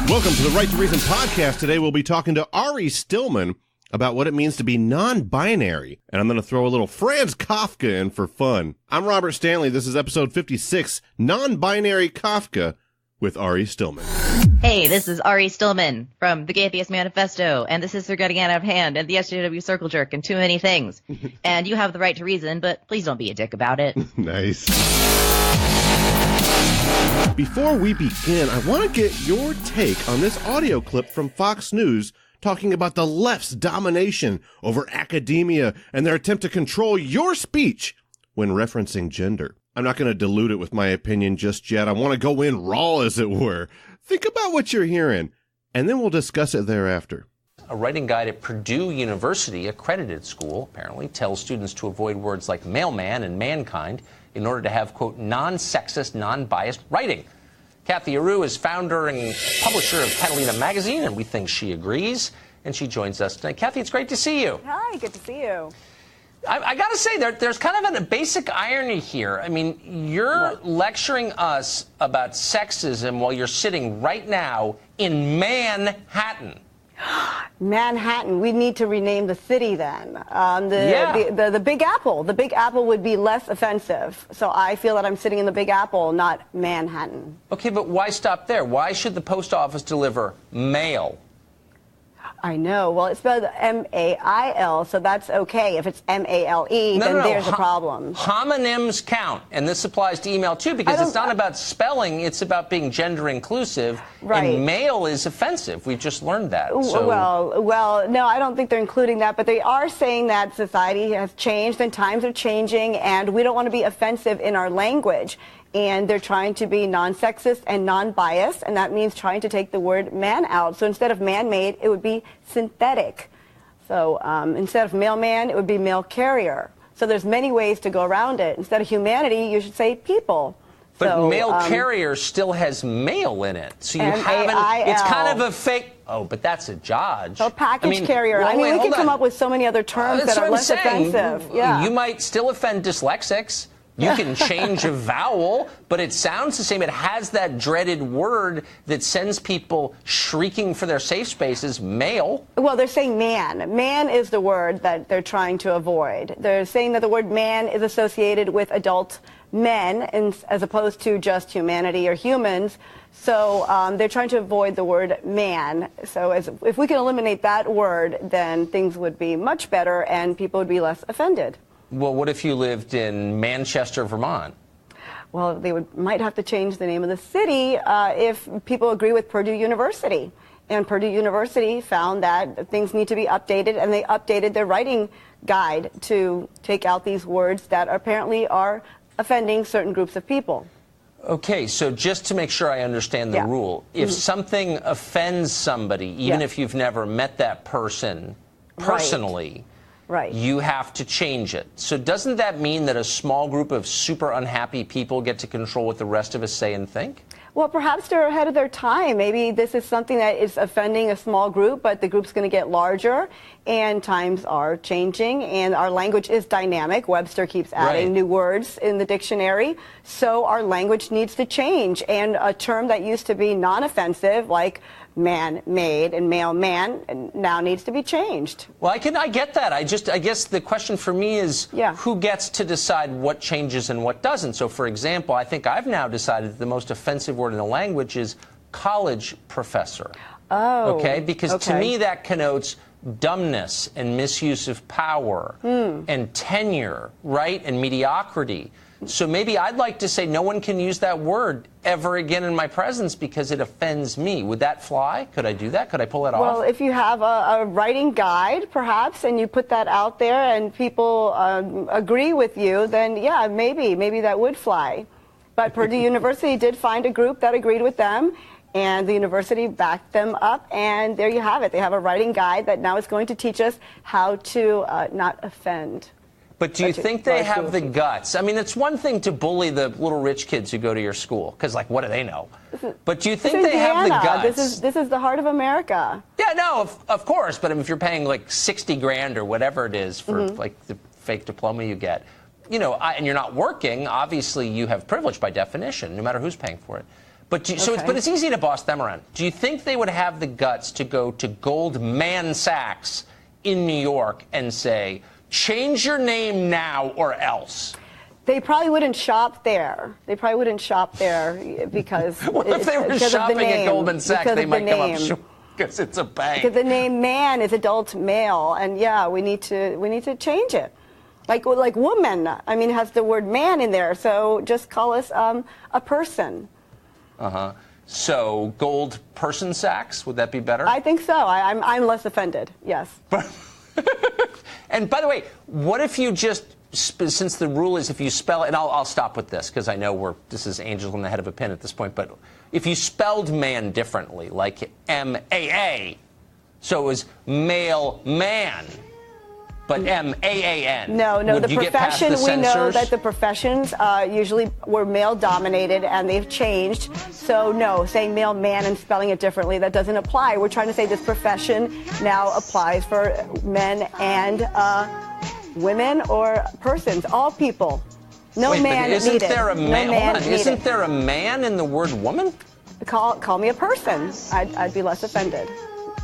Welcome to the Right to Reason podcast. Today we'll be talking to Ari Stillman about what it means to be non-binary. And I'm going to throw a little Franz Kafka in for fun. I'm Robert Stanley. This is episode 56, Non-Binary Kafka, with Ari Stillman. Hey, this is Ari Stillman from the Gay Atheist Manifesto, and this is They're Getting Out of Hand, and the SJW Circle Jerk, and too many things. And you have the right to reason, but please don't be a dick about it. Nice. Before we begin, I want to get your take on this audio clip from Fox News talking about the left's domination over academia and their attempt to control your speech when referencing gender. I'm not going to dilute it with my opinion just yet. I want to go in raw, as it were. Think about what you're hearing, and then we'll discuss it thereafter. A writing guide at Purdue University, accredited school, apparently, tells students to avoid words like mailman and mankind in order to have, quote, non-sexist, non-biased writing. Kathy Aru is founder and publisher of Catalina Magazine, and we think she agrees, and she joins us tonight. Kathy, it's great to see you. Hi, good to see you. I got to say, there's kind of a basic irony here. I mean, you're lecturing us about sexism while you're sitting right now in Manhattan. Manhattan. We need to rename the city then. The Big Apple. The Big Apple would be less offensive. So I feel that I'm sitting in the Big Apple, not Manhattan. Okay, but why stop there? Why should the post office deliver mail? I know. Well, it's spelled M-A-I-L, so that's okay. If it's M-A-L-E, then there's a problem. Homonyms count, and this applies to email too, because it's not about spelling, it's about being gender inclusive. Right. And mail is offensive. We've just learned that. So. Well, no, I don't think they're including that, but they are saying that society has changed and times are changing, and we don't want to be offensive in our language. And they're trying to be non-sexist and non-biased, and that means trying to take the word man out. So instead of man-made, it would be synthetic. So instead of mailman, it would be mail carrier. So there's many ways to go around it. Instead of humanity, you should say people. But mail carrier still has mail in it. So you haven't, it's kind of a fake. Oh, but that's a Dodge. So package carrier. Well, we can come up with so many other terms that are less offensive. Yeah. You might still offend dyslexics. You can change a vowel, but it sounds the same. It has that dreaded word that sends people shrieking for their safe spaces, mail. Well, they're saying man. Man is the word that they're trying to avoid. They're saying that the word man is associated with adult men as opposed to just humanity or humans. So they're trying to avoid the word man. So if we can eliminate that word, then things would be much better and people would be less offended. Well, what if you lived in Manchester, Vermont? Well, they might have to change the name of the city if people agree with Purdue University. And Purdue University found that things need to be updated, and they updated their writing guide to take out these words that apparently are offending certain groups of people. Okay, so just to make sure I understand the rule, if something offends somebody, even if you've never met that person personally, right, you have to change it. So doesn't that mean that a small group of super unhappy people get to control what the rest of us say and think? Well, perhaps they're ahead of their time. Maybe this is something that is offending a small group, but the group's going to get larger, and times are changing, and our language is dynamic. Webster keeps adding new words in the dictionary, so our language needs to change. And a term that used to be non-offensive, like man-made and mailman, now needs to be changed. Well, I get that. I guess the question for me is who gets to decide what changes and what doesn't. So, for example, I think I've now decided that the most offensive word in the language is college professor. Oh. Okay? Because to me that connotes dumbness and misuse of power and tenure, right? And mediocrity. So maybe I'd like to say no one can use that word ever again in my presence because it offends me. Would that fly? Could I do that? Could I pull that off? Well, if you have a writing guide, perhaps, and you put that out there and people agree with you, then yeah, maybe that would fly. But Purdue University did find a group that agreed with them, and the university backed them up, and there you have it. They have a writing guide that now is going to teach us how to not offend. But do you think they have the guts? I mean, it's one thing to bully the little rich kids who go to your school, because, like, what do they know? But do you think they have the guts? This is the heart of America. Yeah, no, of course. But if you're paying, like, 60 grand or whatever it is for, like, the fake diploma you get, you know, and you're not working, obviously you have privilege by definition, no matter who's paying for it. But it's easy to boss them around. Do you think they would have the guts to go to Goldman Sachs in New York and say, change your name now or else? They probably wouldn't shop there. Because what if they were shopping at Goldman Sachs? They might come up short because it's a bank. Because the name man is adult male, and yeah, we need to change it. Like woman, I mean, has the word man in there, so just call us a person. So Gold Person Sachs, would that be better? I think so. I'm less offended. Yes. And by the way, what if you just, since the rule is if you spell it, and I'll stop with this because I know this is angels on the head of a pin at this point, but if you spelled man differently, like M-A-A, so it was male man, but M-A-A-N. No, the profession, we know that the professions usually were male-dominated, and they've changed. So, no, saying male man and spelling it differently, that doesn't apply. We're trying to say this profession now applies for men and women or persons, all people. No man needed. Isn't there a man? No hold on. needed. Isn't there a man in the word woman? Call me a person. I'd be less offended.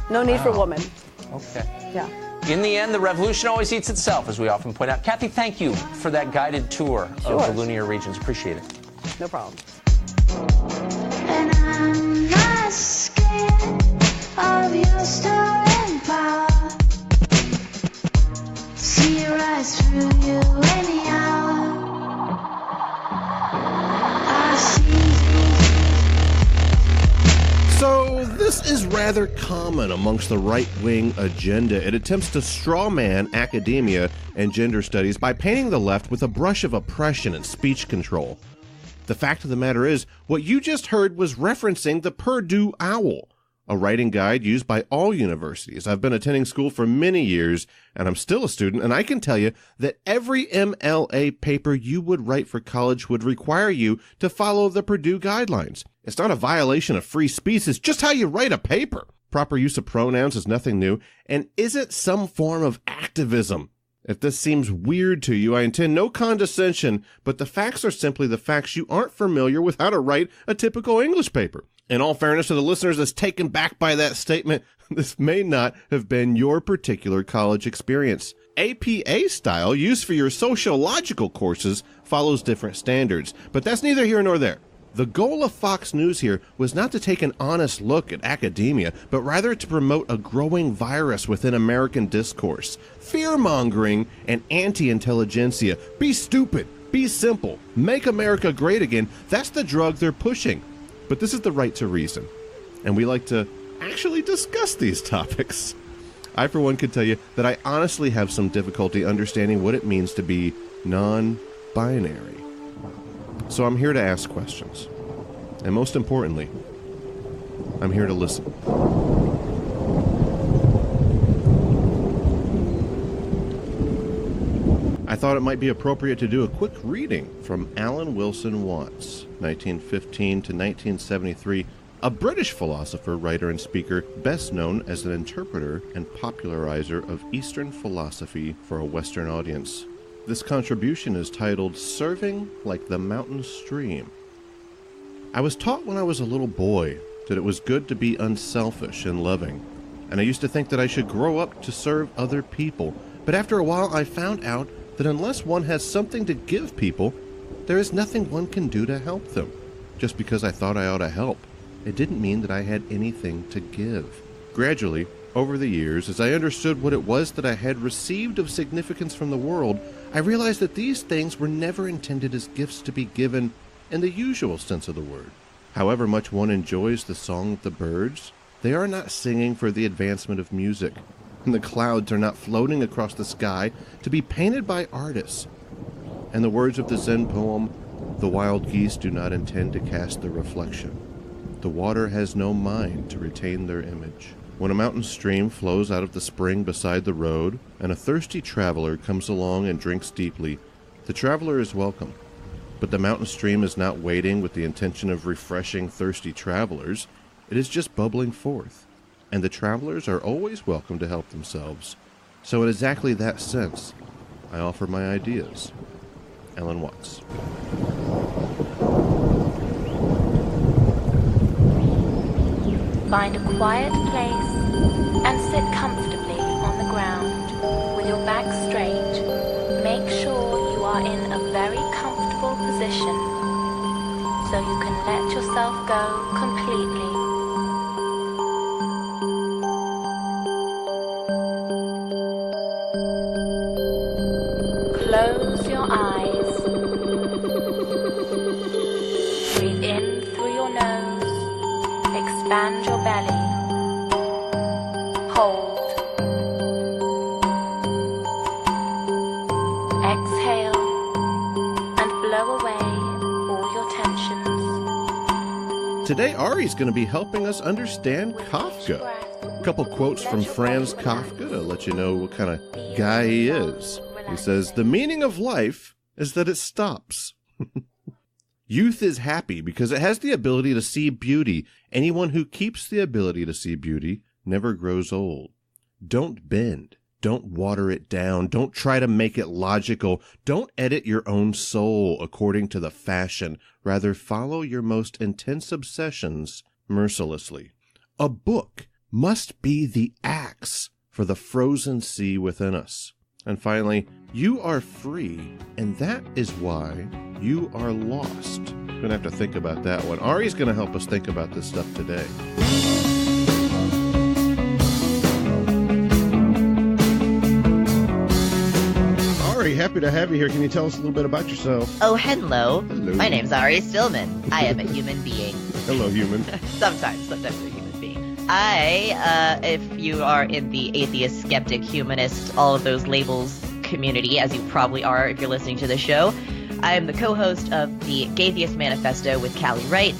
No need for woman. Okay. Yeah. In the end, the revolution always eats itself, as we often point out. Kathy, thank you for that guided tour of the linear regions. Appreciate it. No problem. And I'm not scared of your stirring power. See right through you anyhow. I see. So this is rather common amongst the right-wing agenda. It attempts to strawman academia and gender studies by painting the left with a brush of oppression and speech control. The fact of the matter is, what you just heard was referencing the Purdue Owl, a writing guide used by all universities. I've been attending school for many years, and I'm still a student, and I can tell you that every MLA paper you would write for college would require you to follow the Purdue guidelines. It's not a violation of free speech, it's just how you write a paper. Proper use of pronouns is nothing new, and isn't some form of activism. If this seems weird to you, I intend no condescension, but the facts are simply the facts. You aren't familiar with how to write a typical English paper. In all fairness to the listeners that's taken back by that statement, this may not have been your particular college experience. APA style, used for your sociological courses, follows different standards, but that's neither here nor there. The goal of Fox News here was not to take an honest look at academia, but rather to promote a growing virus within American discourse. Fear-mongering and anti-intelligentsia. Be stupid. Be simple. Make America great again. That's the drug they're pushing. But this is the right to reason. And we like to actually discuss these topics. I, for one, could tell you that I honestly have some difficulty understanding what it means to be non-binary. So I'm here to ask questions. And most importantly, I'm here to listen. I thought it might be appropriate to do a quick reading from Alan Wilson Watts, 1915 to 1973, a British philosopher, writer, and speaker, best known as an interpreter and popularizer of Eastern philosophy for a Western audience. This contribution is titled, Serving Like the Mountain Stream. I was taught when I was a little boy that it was good to be unselfish and loving, and I used to think that I should grow up to serve other people, but after a while I found out that unless one has something to give people, there is nothing one can do to help them. Just because I thought I ought to help, it didn't mean that I had anything to give. Gradually, over the years, as I understood what it was that I had received of significance from the world, I realized that these things were never intended as gifts to be given in the usual sense of the word. However much one enjoys the song of the birds, they are not singing for the advancement of music, and the clouds are not floating across the sky to be painted by artists. And the words of the Zen poem, the wild geese do not intend to cast their reflection. The water has no mind to retain their image. When a mountain stream flows out of the spring beside the road, and a thirsty traveler comes along and drinks deeply, the traveler is welcome. But the mountain stream is not waiting with the intention of refreshing thirsty travelers. It is just bubbling forth, and the travelers are always welcome to help themselves. So in exactly that sense, I offer my ideas. Alan Watts. Find a quiet place and sit comfortably on the ground with your back straight. Make sure you are in a very comfortable position so you can let yourself go completely. Close your eyes. Breathe in through your nose. Expand your belly. Hold. Exhale and blow away all your tensions. Today, Ari's going to be helping us understand With each Kafka. breath, A couple quotes from Franz Kafka to let you know what kind of guy he is. He says, "The meaning of life is that it stops." Youth is happy because it has the ability to see beauty. Anyone who keeps the ability to see beauty never grows old. Don't bend. Don't water it down. Don't try to make it logical. Don't edit your own soul according to the fashion. Rather, follow your most intense obsessions mercilessly. A book must be the axe for the frozen sea within us. And finally, you are free, and that is why you are lost. We're going to have to think about that one. Ari's going to help us think about this stuff today. Ari, happy to have you here. Can you tell us a little bit about yourself? Oh, hello. Hello. My name's Ari Stillman. I am a human being. Hello, human. Sometimes I'm a human being. If you are in the atheist, skeptic, humanist, all of those labels community, as you probably are if you're listening to the show, I am the co-host of the Gaytheist Manifesto with Callie Wright.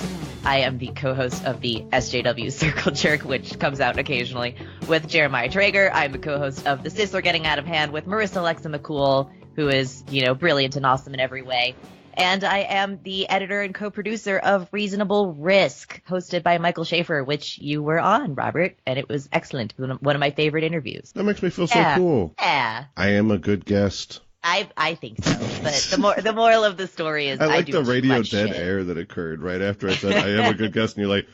I am the co-host of the SJW Circle Jerk, which comes out occasionally, with Jeremiah Traeger. I'm the co-host of The Cis Are Getting Out of Hand with Marissa Alexa McCool, who is, brilliant and awesome in every way. And I am the editor and co-producer of Reasonable Risk, hosted by Michael Schaefer, which you were on, Robert, and it was excellent. One of my favorite interviews. That makes me feel so cool. Yeah. I am a good guest. I think so, but the moral of the story is I like do the radio much dead shit. air that occurred right after I said I am a good guest, and you're like,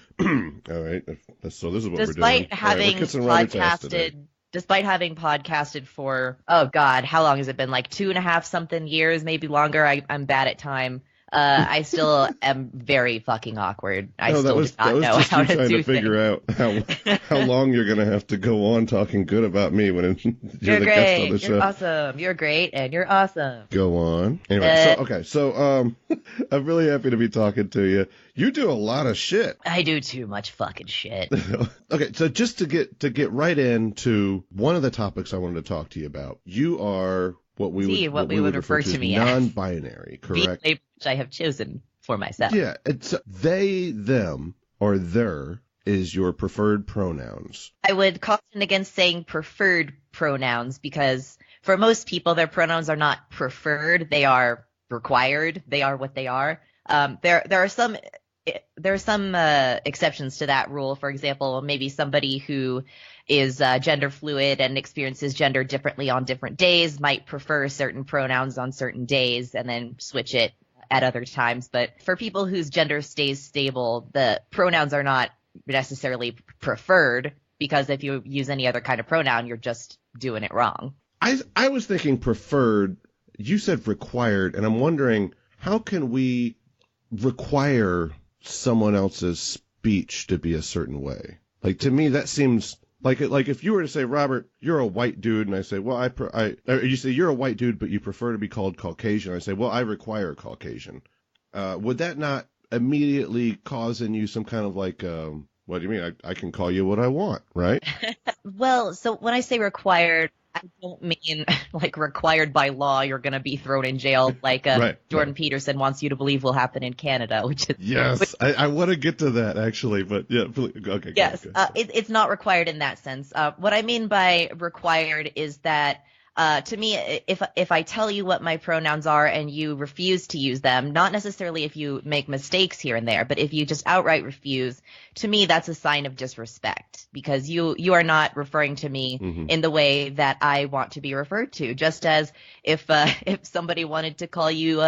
all right, so this is what we're doing. Despite having we're kissing Robert Test today. podcasted for, oh God, how long has it been? Like 2.5 something years, maybe longer. I'm bad at time. I still am very fucking awkward. I still do not know just how you to trying do to figure out how long you're going to have to go on talking good about me when you're the great. guest on the show. You're awesome. You're great, and you're awesome. Go on. Anyway, so I'm really happy to be talking to you. You do a lot of shit. I do too much fucking shit. Okay, so just to get right into one of the topics I wanted to talk to you about, you are what we would refer to me as non-binary, correct? The label which I have chosen for myself. Yeah, it's they, them, or their is your preferred pronouns. I would caution against saying preferred pronouns because for most people, their pronouns are not preferred; they are required. They are what they are. There are some exceptions to that rule. For example, maybe somebody who is gender fluid and experiences gender differently on different days might prefer certain pronouns on certain days and then switch it at other times. But for people whose gender stays stable, the pronouns are not necessarily preferred, because if you use any other kind of pronoun, you're just doing it wrong. I was thinking preferred. You said required, and I'm wondering, how can we require someone else's speech to be a certain way? Like, to me, that seems like if you were to say, Robert, you're a white dude, and I say, well, or you say you're a white dude, but you prefer to be called Caucasian. I say, well, I require Caucasian. Would that not immediately cause in you some kind of like, what do you mean? I can call you what I want, right? Well, so when I say required, I don't mean like required by law. You're going to be thrown in jail like Jordan Peterson wants you to believe will happen in Canada, which is yes. I want to get to that actually, but yeah, okay. Yes, go. It's not required in that sense. What I mean by required is that to me, if I tell you what my pronouns are and you refuse to use them, not necessarily if you make mistakes here and there, but if you just outright refuse, to me that's a sign of disrespect, because you are not referring to me in the way that I want to be referred to. Just as if somebody wanted to call you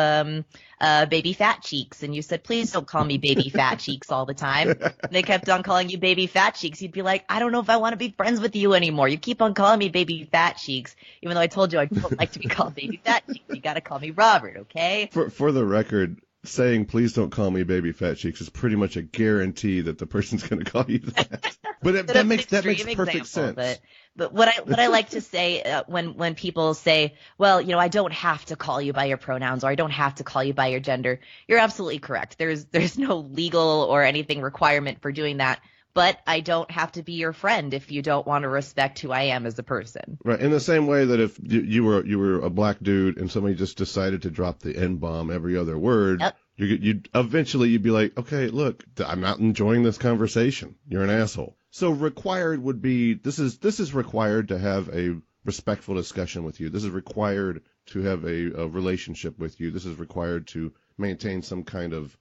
baby fat cheeks, and you said, please don't call me baby fat cheeks all the time. And they kept on calling you baby fat cheeks. You'd be like, I don't know if I want to be friends with you anymore. You keep on calling me baby fat cheeks, even though I told you I don't like to be called baby fat cheeks. You got to call me Robert, okay? For the record, saying please don't call me baby fat cheeks is pretty much a guarantee that the person's going to call you that. But that makes perfect sense. But what I like to say when people say, well, I don't have to call you by your pronouns, or I don't have to call you by your gender, you're absolutely correct. There's no legal or anything requirement for doing that. But I don't have to be your friend if you don't want to respect who I am as a person. Right. In the same way that if you were a black dude and somebody just decided to drop the N-bomb every other word, yep. you'd eventually be like, okay, look, I'm not enjoying this conversation. You're an asshole. So required would be, this is required to have a respectful discussion with you. This is required to have a relationship with you. This is required to maintain some kind of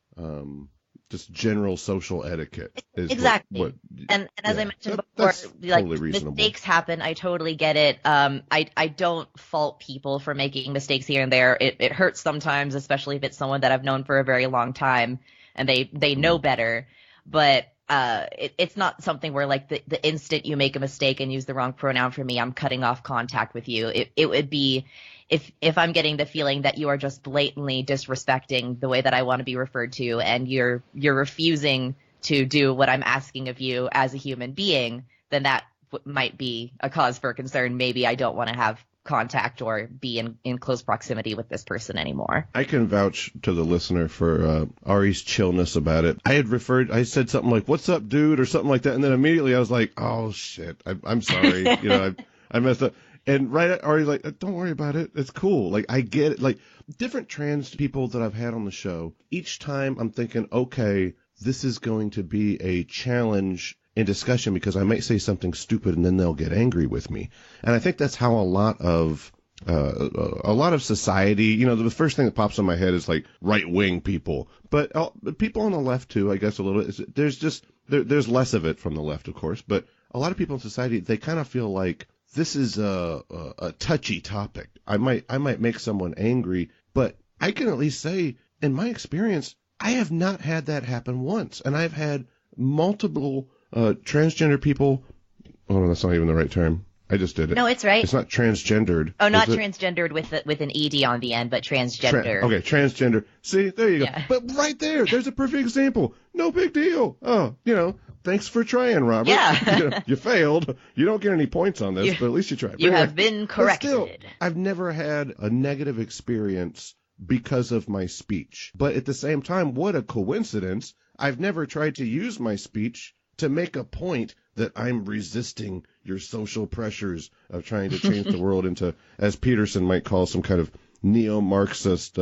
just general social etiquette. Exactly. And as I mentioned before, like, totally mistakes happen. I totally get it. I don't fault people for making mistakes here and there. It hurts sometimes, especially if it's someone that I've known for a very long time and they know better. But it's not something where, like, the instant you make a mistake and use the wrong pronoun for me, I'm cutting off contact with you. It would be if I'm getting the feeling that you are just blatantly disrespecting the way that I want to be referred to, and you're refusing to do what I'm asking of you as a human being, then that might be a cause for concern. Maybe I don't want to have contact or be in close proximity with this person anymore. I can vouch to the listener for Ari's chillness about it. I said something like, "What's up, dude?" or something like that, and then immediately I was like, "Oh shit, I'm sorry, I messed up." And Ari's like, "Don't worry about it. It's cool." Like, I get it. Like, different trans people that I've had on the show, each time I'm thinking, okay, this is going to be a challenge in discussion because I might say something stupid and then they'll get angry with me. And I think that's how a lot of society, the first thing that pops in my head is like right-wing people, but people on the left too, I guess a little. There's less of it from the left, of course, but a lot of people in society, they kind of feel like this is a touchy topic. I might make someone angry, but I can at least say, in my experience, I have not had that happen once, and I've had multiple transgender people. Oh, no, that's not even the right term. I just did it. No, it's right. It's not transgendered. Oh, not transgendered with an ED on the end, but transgender. Okay, transgender. See, there you go. Yeah. But right there's a perfect example. No big deal. Oh, thanks for trying, Robert. Yeah. You failed. You don't get any points on this, but at least you tried. You have been corrected. Still, I've never had a negative experience because of my speech. But at the same time, what a coincidence. I've never tried to use my speech to make a point that I'm resisting your social pressures of trying to change the world into, as Peterson might call, some kind of neo-Marxist,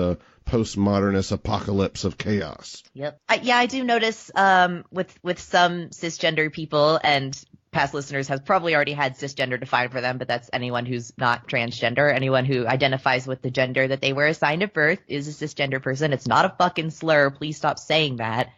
postmodernist apocalypse of chaos. Yep. I do notice with some cisgender people, and past listeners have probably already had cisgender defined for them, but that's anyone who's not transgender. Anyone who identifies with the gender that they were assigned at birth is a cisgender person. It's not a fucking slur. Please stop saying that.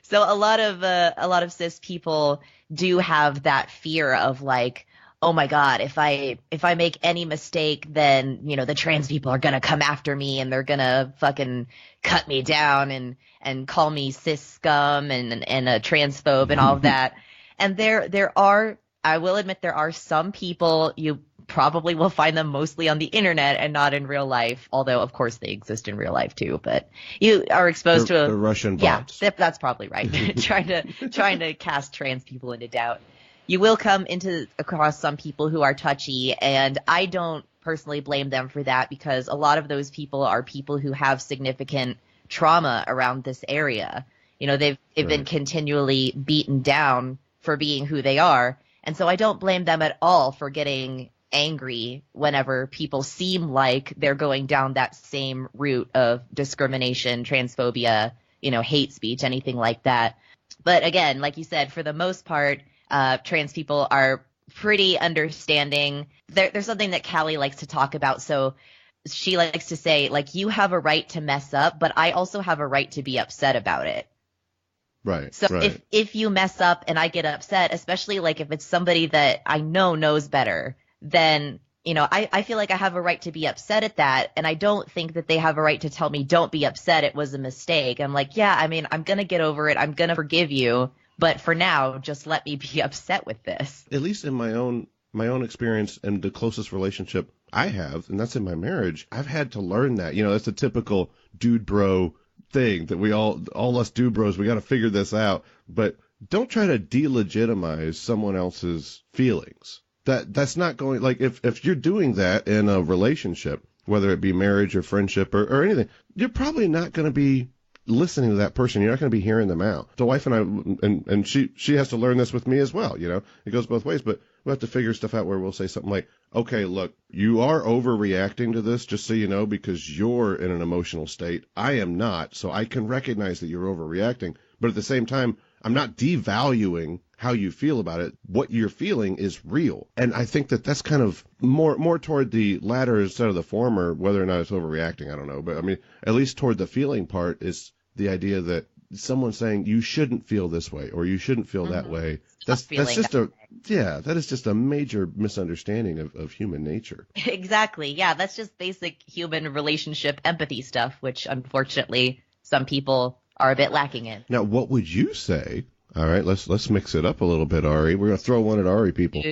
So a lot of cis people do have that fear of like, oh my God, if I make any mistake, then, the trans people are going to come after me and they're going to fucking cut me down and call me cis scum and a transphobe and all of that. And there are, I will admit, there are some people, you probably will find them mostly on the internet and not in real life, although of course they exist in real life too, but you are exposed to the Russian bots. Yeah, that's probably right. trying to cast trans people into doubt. You will come across some people who are touchy, and I don't personally blame them for that, because a lot of those people are people who have significant trauma around this area. They've been continually beaten down for being who they are, and so I don't blame them at all for getting angry whenever people seem like they're going down that same route of discrimination, transphobia, hate speech, anything like that. But again, like you said, for the most part, trans people are pretty understanding. There's something that Callie likes to talk about. So she likes to say, like, you have a right to mess up, but I also have a right to be upset about it. Right. So if you mess up and I get upset, especially like if it's somebody that I know knows better, then I feel like I have a right to be upset at that. And I don't think that they have a right to tell me, don't be upset. It was a mistake. I'm like, yeah, I mean, I'm going to get over it. I'm going to forgive you. But for now, just let me be upset with this. At least in my own experience and the closest relationship I have, and that's in my marriage, I've had to learn that. That's a typical dude bro thing that we all us dude bros, we got to figure this out. But don't try to delegitimize someone else's feelings. That's not going, like, if you're doing that in a relationship, whether it be marriage or friendship or anything, you're probably not going to be listening to that person. You're not going to be hearing them out. The wife and I, and she has to learn this with me as well. It goes both ways, but we'll have to figure stuff out where we'll say something like, okay, look, you are overreacting to this, just so you know, because you're in an emotional state. I am not, so I can recognize that you're overreacting. But at the same time, I'm not devaluing how you feel about it. What you're feeling is real. And I think that that's kind of more toward the latter instead of the former. Whether or not it's overreacting, I don't know. But I mean, at least toward the feeling part is the idea that someone saying you shouldn't feel this way or you shouldn't feel that way. That is just a major misunderstanding of human nature. Exactly. Yeah, that's just basic human relationship empathy stuff, which unfortunately some people are a bit lacking in. Now, what would you say? All right, let's mix it up a little bit, Ari. We're going to throw one at Ari, people.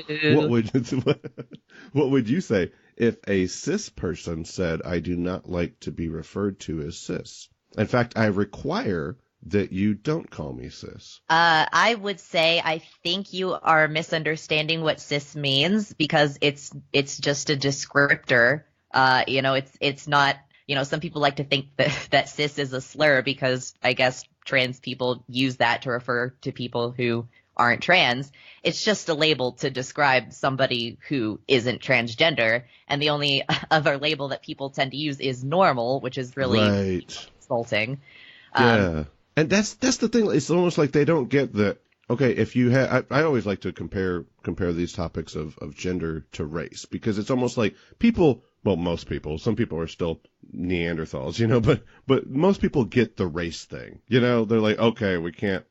What would you say if a cis person said, I do not like to be referred to as cis? In fact, I require that you don't call me cis. I would say I think you are misunderstanding what cis means, because it's just a descriptor. It's not, some people like to think that cis is a slur because I guess trans people use that to refer to people who aren't trans. It's just a label to describe somebody who isn't transgender. And the only other label that people tend to use is normal, which is really insulting. Yeah. And that's the thing. It's almost like they don't get that. Okay, if you have, I always like to compare these topics of gender to race, because it's almost like people, well, most people, some people are still Neanderthals, but most people get the race thing. They're like, okay, we can't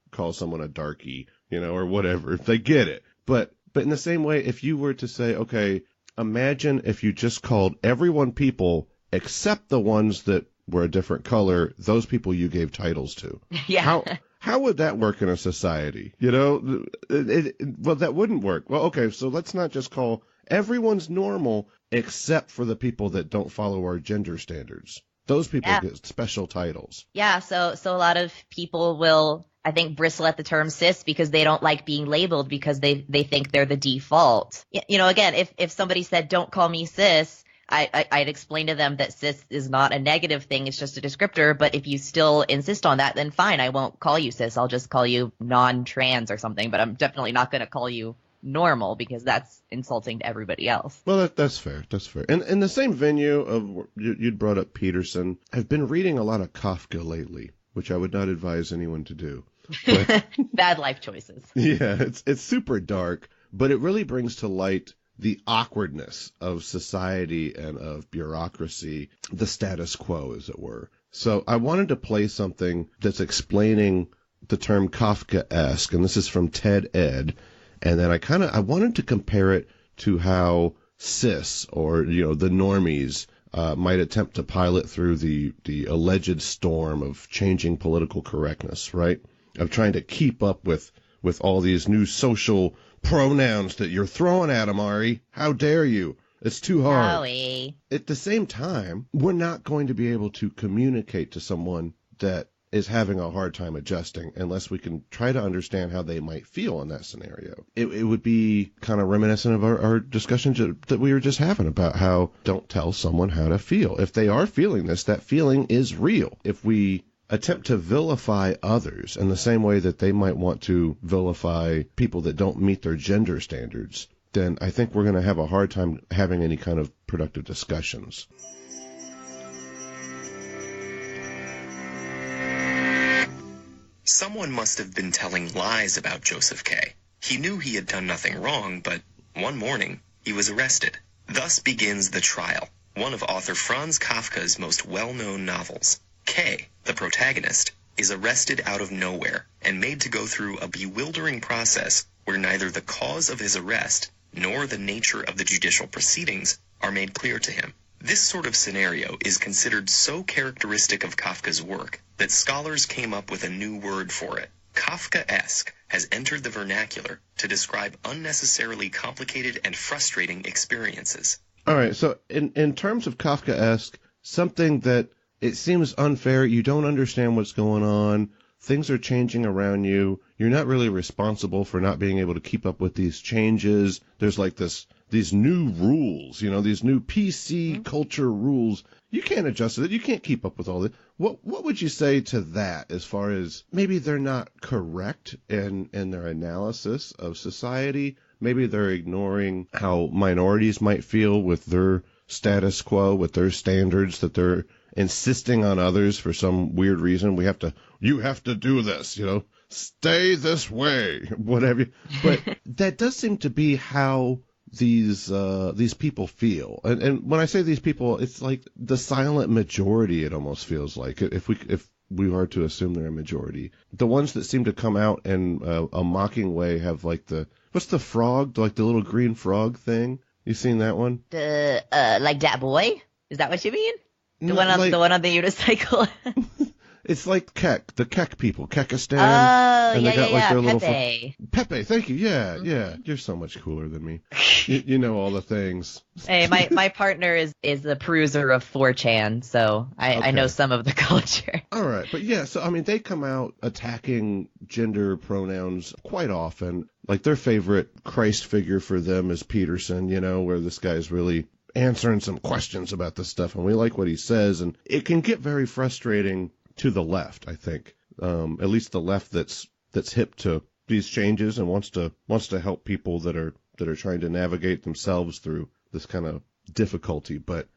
call someone a darky, or whatever. They get it. But in the same way, if you were to say, okay, imagine if you just called everyone people except the ones that were a different color, those people you gave titles to. Yeah. How would that work in a society? Well, that wouldn't work. Well, okay, so let's not just call everyone's normal except for the people that don't follow our gender standards. Those people get special titles. Yeah, so a lot of people will, I think, bristle at the term cis because they don't like being labeled, because they think they're the default. Again, if somebody said, don't call me cis, I'd explain to them that cis is not a negative thing. It's just a descriptor. But if you still insist on that, then fine. I won't call you cis. I'll just call you non-trans or something. But I'm definitely not going to call you normal, because that's insulting to everybody else. Well, that's fair. That's fair. And in the same venue of, you'd brought up Peterson. I've been reading a lot of Kafka lately, which I would not advise anyone to do. But, bad life choices. Yeah, it's super dark, but it really brings to light the awkwardness of society and of bureaucracy, the status quo, as it were. So I wanted to play something that's explaining the term Kafkaesque, and this is from TED Ed. And then I wanted to compare it to how cis, or, the normies, might attempt to pilot through the alleged storm of changing political correctness, right? Of trying to keep up with all these new social pronouns that you're throwing at them, Ari. How dare you? It's too hard. Joey. At the same time, we're not going to be able to communicate to someone that is having a hard time adjusting unless we can try to understand how they might feel in that scenario. It would be kind of reminiscent of our discussion that we were just having about how don't tell someone how to feel. If they are feeling this, that feeling is real. If we attempt to vilify others in the same way that they might want to vilify people that don't meet their gender standards, then I think we're going to have a hard time having any kind of productive discussions. Someone must have been telling lies about Joseph K. He knew he had done nothing wrong, but one morning he was arrested. Thus begins The Trial, one of author Franz Kafka's most well-known novels. K, the protagonist, is arrested out of nowhere and made to go through a bewildering process where neither the cause of his arrest nor the nature of the judicial proceedings are made clear to him. This sort of scenario is considered so characteristic of Kafka's work that scholars came up with a new word for it. Kafkaesque has entered the vernacular to describe unnecessarily complicated and frustrating experiences. All right, so in terms of Kafkaesque, something that it seems unfair, you don't understand what's going on, things are changing around you, you're not really responsible for not being able to keep up with these changes. There's like these new rules, these new PC culture rules. You can't adjust to it. You can't keep up with all this. What would you say to that as far as maybe they're not correct in their analysis of society? Maybe they're ignoring how minorities might feel with their status quo, with their standards, that they're insisting on others for some weird reason. You have to do this, stay this way, whatever. But that does seem to be how these people feel. And when I say these people, it's like the silent majority, it almost feels like, if we are to assume they're a majority. The ones that seem to come out in a mocking way have like what's the frog, like the little green frog thing? You seen that one? Like that boy? Is that what you mean? The No, one on like- the one on the unicycle. It's like the Kek people, Kekistan. Oh, and they got like their little Pepe. Pepe, thank you. Yeah. You're so much cooler than me. you know all the things. Hey, my partner is the peruser of 4chan, so I know some of the culture. All right, but yeah, so I mean, they come out attacking gender pronouns quite often. Like their favorite Christ figure for them is Peterson, where this guy's really answering some questions about this stuff, and we like what he says, and it can get very frustrating to the left, I think. At least the left that's hip to these changes and wants to help people that are trying to navigate themselves through this kind of difficulty. But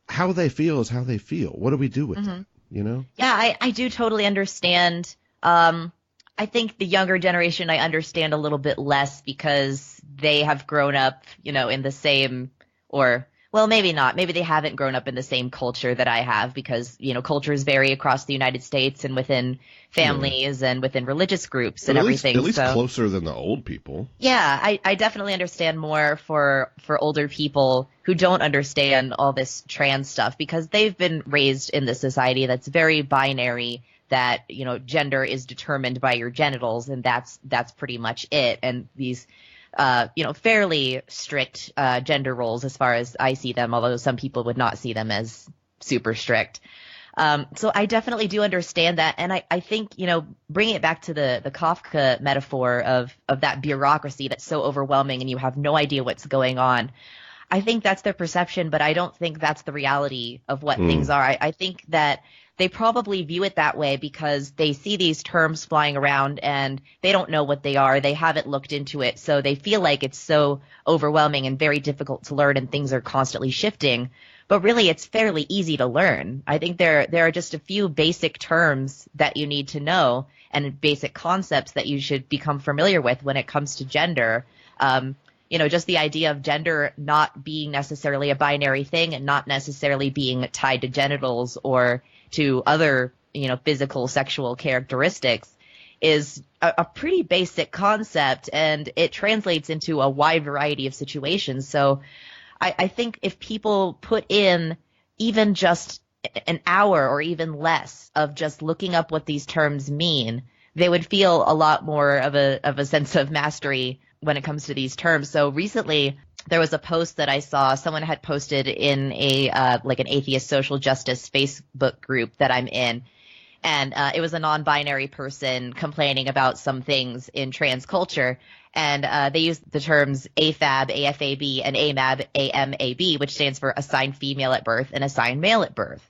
how they feel is how they feel. What do we do with that? Yeah, I do totally understand. I think the younger generation I understand a little bit less because they have grown up, in the same, or well, maybe not. Maybe they haven't grown up in the same culture that I have because, cultures vary across the United States and within families and within religious groups and everything. At least closer than the old people. Yeah, I definitely understand more for older people who don't understand all this trans stuff because they've been raised in this society that's very binary, that, gender is determined by your genitals and that's pretty much it. And these fairly strict gender roles as far as I see them, although some people would not see them as super strict. So I definitely do understand that. And I think, bringing it back to the Kafka metaphor of that bureaucracy that's so overwhelming and you have no idea what's going on, I think that's their perception, but I don't think that's the reality of what things are. I think that they probably view it that way because they see these terms flying around and they don't know what they are. They haven't looked into it. So they feel like it's so overwhelming and very difficult to learn and things are constantly shifting. But really, it's fairly easy to learn. I think there are just a few basic terms that you need to know and basic concepts that you should become familiar with when it comes to gender. Just the idea of gender not being necessarily a binary thing and not necessarily being tied to genitals or to other, physical, sexual characteristics is a pretty basic concept, and it translates into a wide variety of situations. So I think if people put in even just an hour or even less of just looking up what these terms mean, they would feel a lot more of a sense of mastery when it comes to these terms. So recently there was a post that I saw someone had posted in an atheist social justice Facebook group that I'm in. And it was a non-binary person complaining about some things in trans culture. And they used the terms AFAB, AFAB, and AMAB, AMAB, which stands for assigned female at birth and assigned male at birth.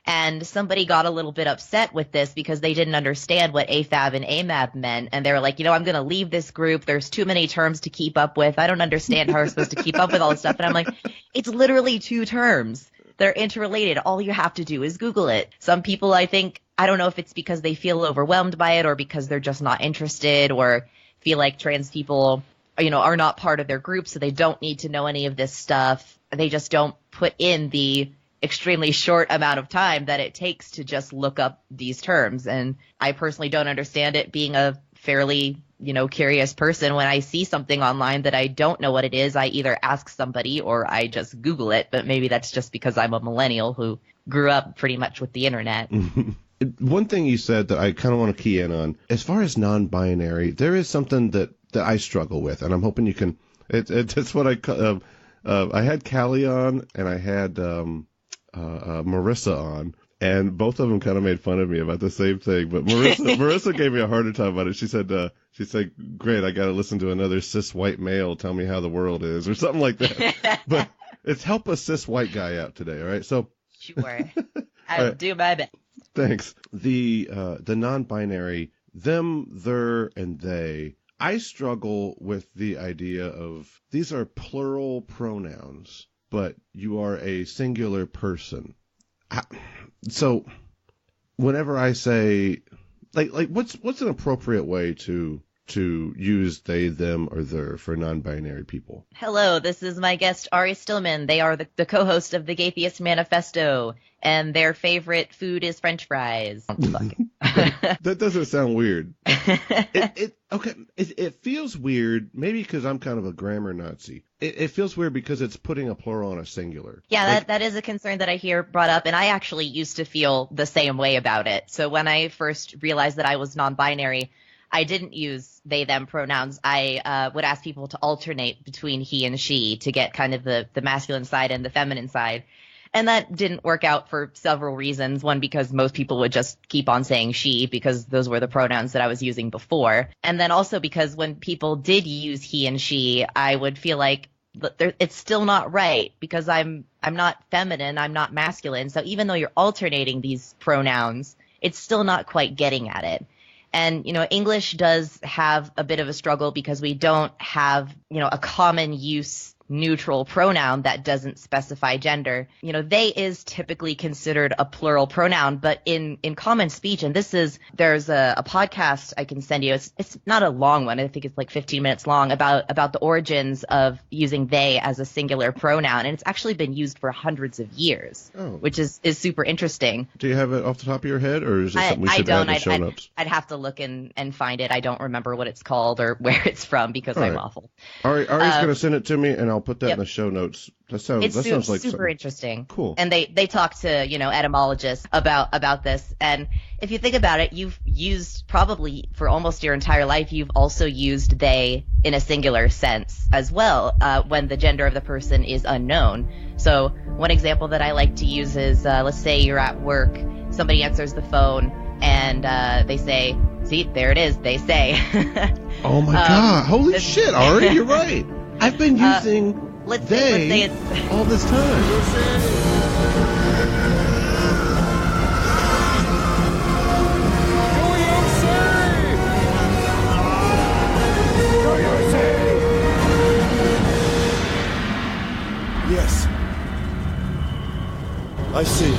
And somebody got a little bit upset with this because they didn't understand what AFAB and AMAB meant. And they were like, I'm going to leave this group. There's too many terms to keep up with. I don't understand how we're supposed to keep up with all this stuff. And I'm like, it's literally two terms. They're interrelated. All you have to do is Google it. Some people, I don't know if it's because they feel overwhelmed by it or because they're just not interested or feel like trans people, are not part of their group, so they don't need to know any of this stuff. They just don't put in the extremely short amount of time that it takes to just look up these terms. And I personally don't understand it being a fairly curious person. When I see something online that I don't know what it is, I either ask somebody or I just Google it. But maybe that's just because I'm a millennial who grew up pretty much with the internet. One thing you said that I kind of want to key in on, as far as non-binary, there is something that I struggle with, and I'm hoping you can. It's what I had Callie on, and I had Marissa on, and both of them kind of made fun of me about the same thing. But Marissa gave me a harder time about it. She said, "Great, I got to listen to another cis white male tell me how the world is," or something like that. But it's help a cis white guy out today, all right? So sure, I'll do my best. Thanks. The non-binary, them, their, and they. I struggle with the idea of these are plural pronouns, but you are a singular person. So whenever I say, like what's an appropriate way to use they, them, or their for non-binary people? Hello, this is my guest Ari Stillman. They are the co-host of the Gaytheist Manifesto, and their favorite food is French fries. That doesn't sound weird. It feels weird, maybe because I'm kind of a grammar Nazi. It feels weird because it's putting a plural on a singular. Yeah, that is a concern that I hear brought up, and I actually used to feel the same way about it. So when I first realized that I was non-binary, I didn't use they, them pronouns. I would ask people to alternate between he and she to get kind of the masculine side and the feminine side. And that didn't work out for several reasons. One, because most people would just keep on saying she because those were the pronouns that I was using before. And then also because when people did use he and she, I would feel like it's still not right because I'm not feminine, I'm not masculine. So even though you're alternating these pronouns, it's still not quite getting at it. And, English does have a bit of a struggle because we don't have, a common use neutral pronoun that doesn't specify gender. They is typically considered a plural pronoun, but in common speech, and there's a podcast I can send you. It's not a long one. I think it's like 15 minutes long about the origins of using they as a singular pronoun. And it's actually been used for hundreds of years, which is super interesting. Do you have it off the top of your head, or is it something we should add in the show notes? I'd have to look and find it. I don't remember what it's called or where it's from because I'm awful. Ari's going to send it to me, and I'll put that in the show notes. That sounds like super interesting. Cool. And they talk to, etymologists about this. And if you think about it, you've used probably for almost your entire life, you've also used they in a singular sense as well, when the gender of the person is unknown. So one example that I like to use is, let's say you're at work, somebody answers the phone and they say, see, there it is, they say. Oh my God. Holy shit, Ari, you're right. I've been using let's say it's all this time. Yes. I see.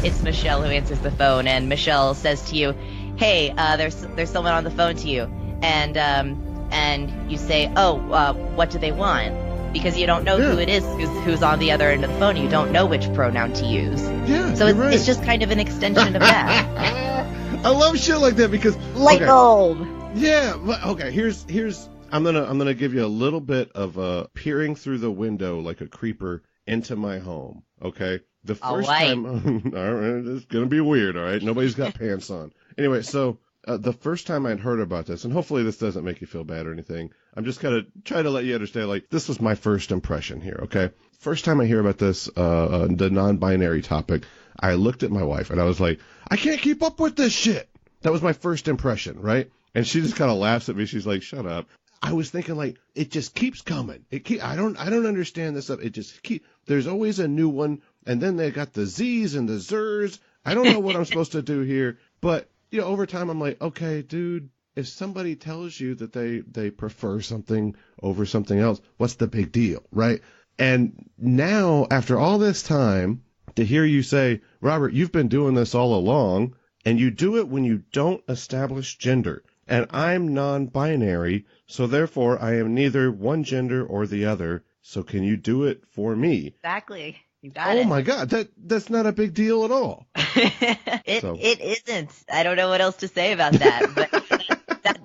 It's Michelle who answers the phone, and Michelle says to you, "Hey, there's someone on the phone to you," and you say, what do they want? Because you don't know who it is who's on the other end of the phone. You don't know which pronoun to use. Yeah, so right. It's just kind of an extension of that. I love shit like that because light bulb. Yeah. Okay. Here's. I'm gonna give you a little bit of peering through the window like a creeper into my home. Okay. The first time, all right, it's going to be weird, all right? Nobody's got pants on. Anyway, so the first time I'd heard about this, and hopefully this doesn't make you feel bad or anything, I'm just going to try to let you understand, like, this was my first impression here, okay? First time I hear about this, the non-binary topic, I looked at my wife, and I was like, I can't keep up with this shit. That was my first impression, right? And she just kind of laughs at me. She's like, shut up. I was thinking, like, it just keeps coming. I don't understand this stuff. It just there's always a new one. And then they got the Z's and the Zers. I don't know what I'm supposed to do here. But, over time, I'm like, okay, dude, if somebody tells you that they prefer something over something else, what's the big deal, right? And now, after all this time, to hear you say, Robert, you've been doing this all along, and you do it when you don't establish gender. and I'm non-binary, so therefore I am neither one gender or the other. So can you do it for me? Exactly. You got it. Oh my God, that's not a big deal at all. It isn't. I don't know what else to say about that, but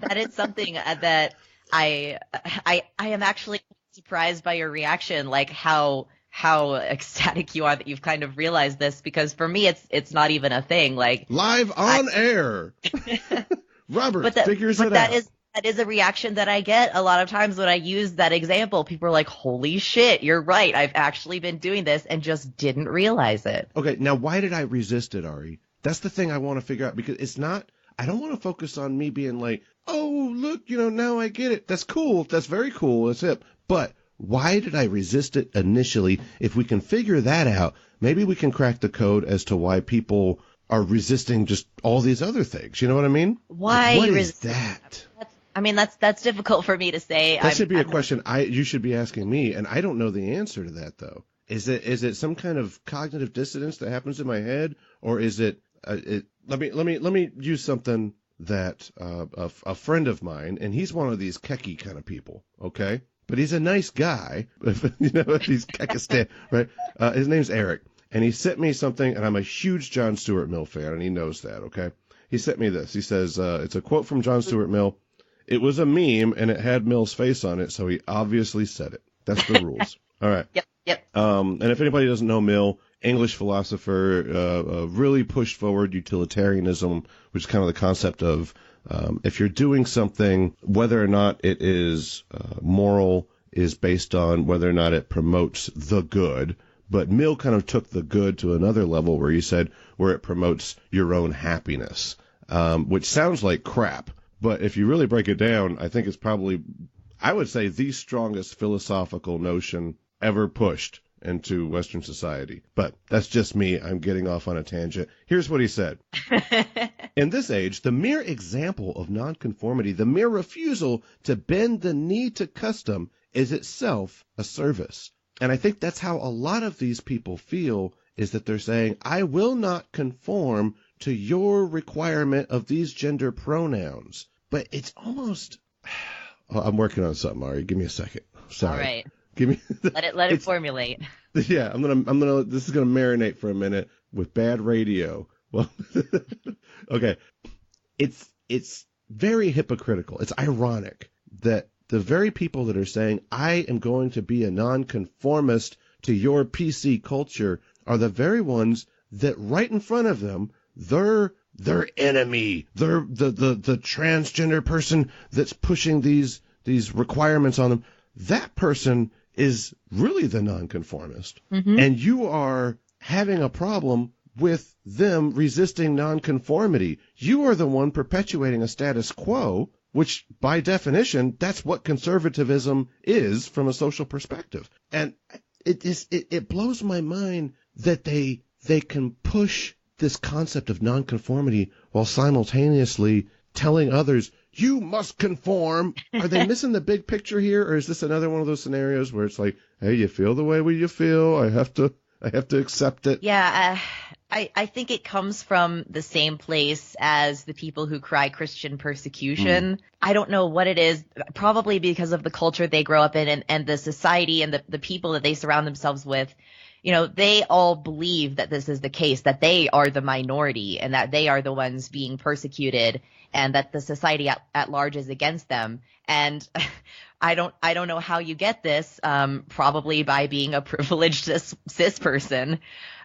that is something that I am actually surprised by your reaction, like how ecstatic you are that you've kind of realized this, because for me it's not even a thing. Like live on air. Robert figures it out. That is a reaction that I get a lot of times when I use that example. People are like, holy shit, you're right. I've actually been doing this and just didn't realize it. Okay, now why did I resist it, Ari? That's the thing I want to figure out, because it's not, I don't want to focus on me being like, oh, look, now I get it. That's cool. That's very cool. That's hip. But why did I resist it initially? If we can figure that out, maybe we can crack the code as to why people are resisting just all these other things. You know what I mean? Why? What is that? That's difficult for me to say. That should be a question you should be asking me, and I don't know the answer to that though. Is it some kind of cognitive dissonance that happens in my head, or is it? Let me use something that a friend of mine, and he's one of these keki kind of people, okay? But he's a nice guy, he's Kekistan, right? His name's Eric, and he sent me something, and I'm a huge John Stuart Mill fan, and he knows that, okay? He sent me this. He says, it's a quote from John Stuart Mill. It was a meme, and it had Mill's face on it, so he obviously said it. That's the rules. All right. Yep. And if anybody doesn't know Mill, English philosopher, really pushed forward utilitarianism, which is kind of the concept of if you're doing something, whether or not it is moral is based on whether or not it promotes the good. But Mill kind of took the good to another level where he said where it promotes your own happiness, which sounds like crap. But if you really break it down, I think it's probably, I would say, the strongest philosophical notion ever pushed into Western society. But that's just me. I'm getting off on a tangent. Here's what he said. In this age, the mere example of nonconformity, the mere refusal to bend the knee to custom, is itself a service. And I think that's how a lot of these people feel, is that they're saying, I will not conform to your requirement of these gender pronouns. But it's almost, I'm working on something, Ari. Give me a second. Sorry. All right. Give me. Let it formulate. Yeah, this is gonna marinate for a minute with bad radio. Well, okay. It's very hypocritical. It's ironic that the very people that are saying, I am going to be a nonconformist to your PC culture, are the very ones that right in front of them, they're their enemy. They're the transgender person that's pushing these requirements on them. That person is really the nonconformist. Mm-hmm. And you are having a problem with them resisting nonconformity. You are the one perpetuating a status quo, which by definition, that's what conservatism is from a social perspective. And it blows my mind that they can push this concept of nonconformity while simultaneously telling others, you must conform. Are they missing the big picture here? Or is this another one of those scenarios where it's like, hey, you feel the way you feel. I have to accept it. Yeah. I think it comes from the same place as the people who cry Christian persecution. I don't know what it is, probably because of the culture they grow up in and the society and the people that they surround themselves with. You know, they all believe that this is the case, that they are the minority and that they are the ones being persecuted and that the society at large is against them. And I don't know how you get this, probably by being a privileged cis person.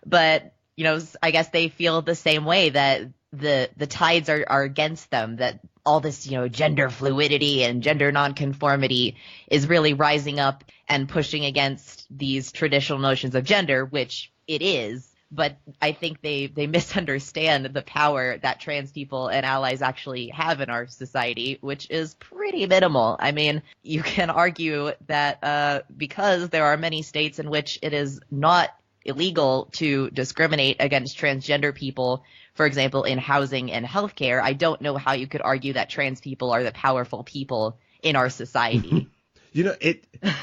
But, you know, I guess they feel the same way, that the tides are against them, that all this, you know, gender fluidity and gender nonconformity is really rising up and pushing against these traditional notions of gender, which it is. But I think they misunderstand the power that trans people and allies actually have in our society, which is pretty minimal. I mean, you can argue that because there are many states in which it is not illegal to discriminate against transgender people, for example, in housing and healthcare, I don't know how you could argue that trans people are the powerful people in our society. You know,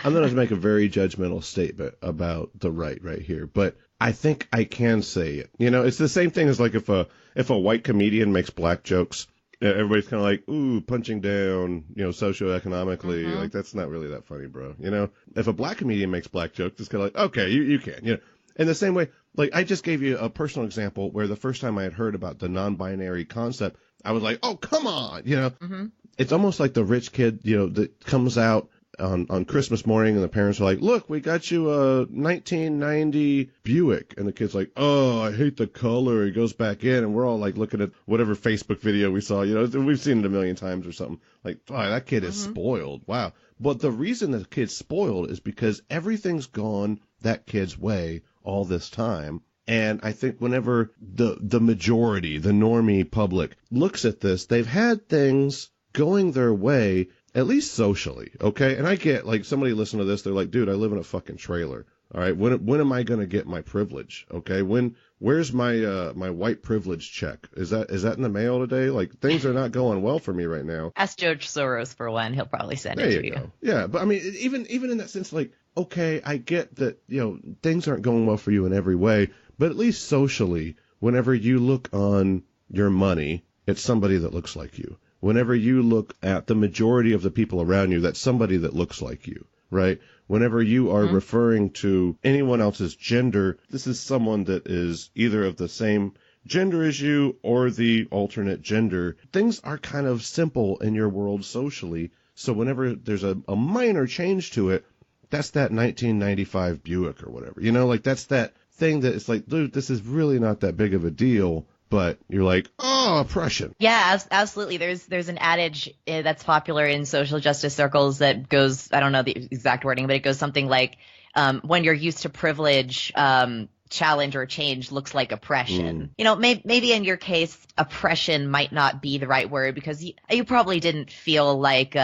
I'm going to make a very judgmental statement about the right here, but I think I can say it. You know, it's the same thing as like if a white comedian makes black jokes everybody's kind of like, ooh, punching down, socioeconomically. Like, that's not really that funny, bro. If a black comedian makes black jokes, it's kind of like, okay, you can, In the same way, like, I just gave you a personal example where the first time I had heard about the non-binary concept, I was like, oh, come on, It's almost like the rich kid, that comes out on Christmas morning and the parents are like, look, we got you a 1990 Buick. And the kid's like, oh, I hate the color. He goes back in and we're all like looking at whatever Facebook video we saw. We've seen it a million times or something. Like, wow, that kid is spoiled. Wow. But the reason the kid's spoiled is because everything's gone that kid's way all this time. And I think whenever the majority, the normie public looks at this, they've had things going their way, at least socially, okay? And I get, like, somebody listen to this, they're like, dude, I live in a fucking trailer, all right? When am I going to get my privilege, okay? Where's my my white privilege check? Is that in the mail today? Like, things are not going well for me right now. Ask George Soros for one. He'll probably send there it to you go. you. Yeah, but I mean, even in that sense, like, okay, I get that, things aren't going well for you in every way, but at least socially, whenever you look on your money, it's somebody that looks like you. Whenever you look at the majority of the people around you, that's somebody that looks like you, right? Whenever you are referring to anyone else's gender, this is someone that is either of the same gender as you or the alternate gender. Things are kind of simple in your world socially. So whenever there's a minor change to it, that's that 1995 Buick or whatever. Like, that's that thing that it's like, dude, this is really not that big of a deal. But you're like, oh, oppression. Yeah, absolutely. There's an adage that's popular in social justice circles that goes, I don't know the exact wording, but it goes something like, when you're used to privilege, challenge or change looks like oppression. Maybe in your case, oppression might not be the right word because you probably didn't feel like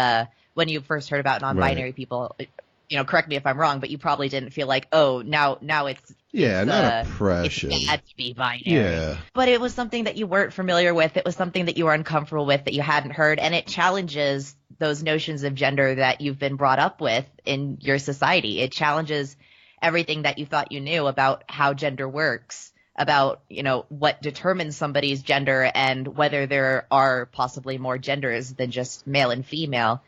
when you first heard about non-binary people, correct me if I'm wrong, but you probably didn't feel like, oh, now it's not oppression. It had to be binary. Yeah. But it was something that you weren't familiar with. It was something that you were uncomfortable with, that you hadn't heard, and it challenges those notions of gender that you've been brought up with in your society. It challenges everything that you thought you knew about how gender works, about, what determines somebody's gender and whether there are possibly more genders than just male and female.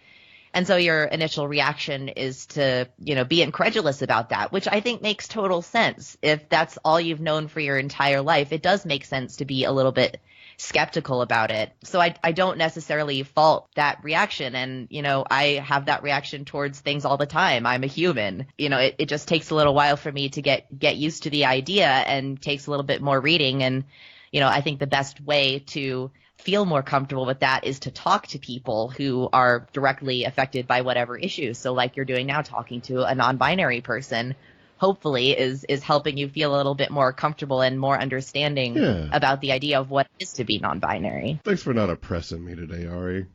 And so your initial reaction is to, be incredulous about that, which I think makes total sense. If that's all you've known for your entire life, it does make sense to be a little bit skeptical about it. So I don't necessarily fault that reaction. And, I have that reaction towards things all the time. I'm a human. It just takes a little while for me to get used to the idea and takes a little bit more reading. And, I think the best way to feel more comfortable with that is to talk to people who are directly affected by whatever issue. So like you're doing now, talking to a non-binary person, hopefully is helping you feel a little bit more comfortable and more understanding about the idea of what it is to be non-binary. Thanks for not oppressing me today, Ari.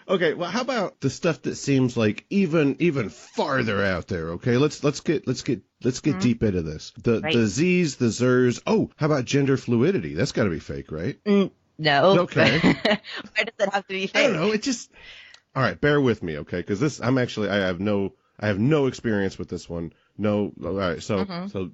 Okay, well, how about the stuff that seems like even farther out there? Okay, let's get deep into this. The Z's, the Zers. Oh, how about gender fluidity? That's got to be fake, right? No. Okay. Why does it have to be fake? I don't know. It just. All right, bear with me, okay? Because this, I have no experience with this one. No. All right, so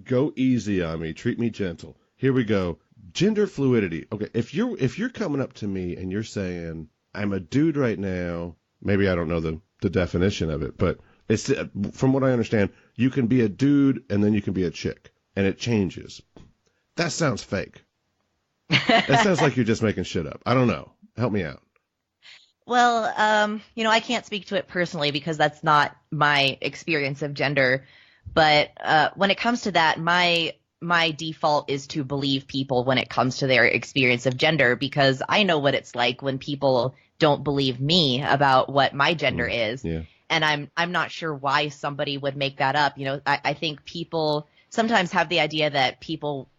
go easy on me. Treat me gentle. Here we go. Gender fluidity. Okay, if you're coming up to me and you're saying, I'm a dude right now. Maybe I don't know the definition of it, but it's, from what I understand, you can be a dude and then you can be a chick, and it changes. That sounds fake. That sounds like you're just making shit up. I don't know. Help me out. Well, I can't speak to it personally because that's not my experience of gender. But when it comes to that, my default is to believe people when it comes to their experience of gender, because I know what it's like when people don't believe me about what my gender is. Yeah. And I'm not sure why somebody would make that up. I think people sometimes have the idea that people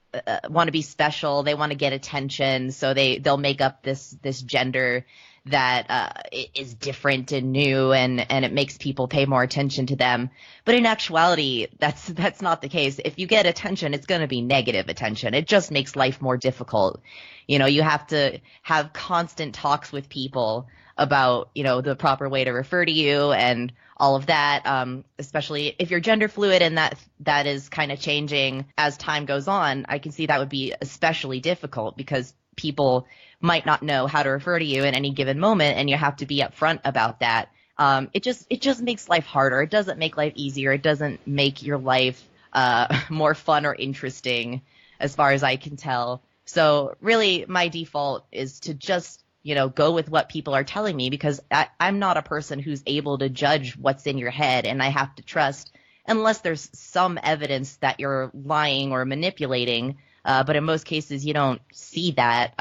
want to be special. They want to get attention. So they'll make up this gender that is different and new, and it makes people pay more attention to them. But in actuality, that's not the case. If you get attention, it's going to be negative attention. It just makes life more difficult. You have to have constant talks with people about, the proper way to refer to you and all of that, especially if you're gender fluid and that is kind of changing as time goes on. I can see that would be especially difficult because people might not know how to refer to you in any given moment, and you have to be upfront about that. It just makes life harder. It doesn't make life easier. It doesn't make your life more fun or interesting, as far as I can tell. So really, my default is to just, go with what people are telling me, because I'm not a person who's able to judge what's in your head, and I have to trust, unless there's some evidence that you're lying or manipulating. But in most cases, you don't see that.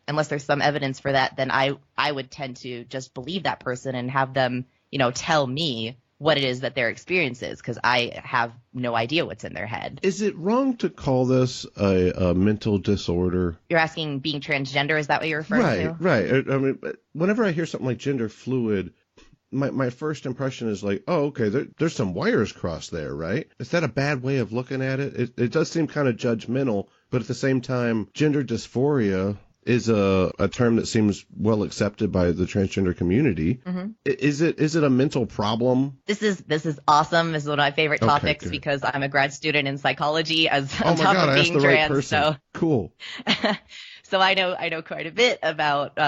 Unless there's some evidence for that, then I would tend to just believe that person and have them, tell me what it is that their experience is, because I have no idea what's in their head. Is it wrong to call this a mental disorder? You're asking being transgender, is that what you're referring to? Right. I mean, whenever I hear something like gender fluid, my first impression is like, oh, okay, there's some wires crossed there, right? Is that a bad way of looking at it? It does seem kind of judgmental, but at the same time, gender dysphoria is a term that seems well accepted by the transgender community. Mm-hmm. Is it a mental problem? This is awesome. This is one of my favorite topics, because I'm a grad student in psychology on top of being trans. Right, so cool. So I know quite a bit about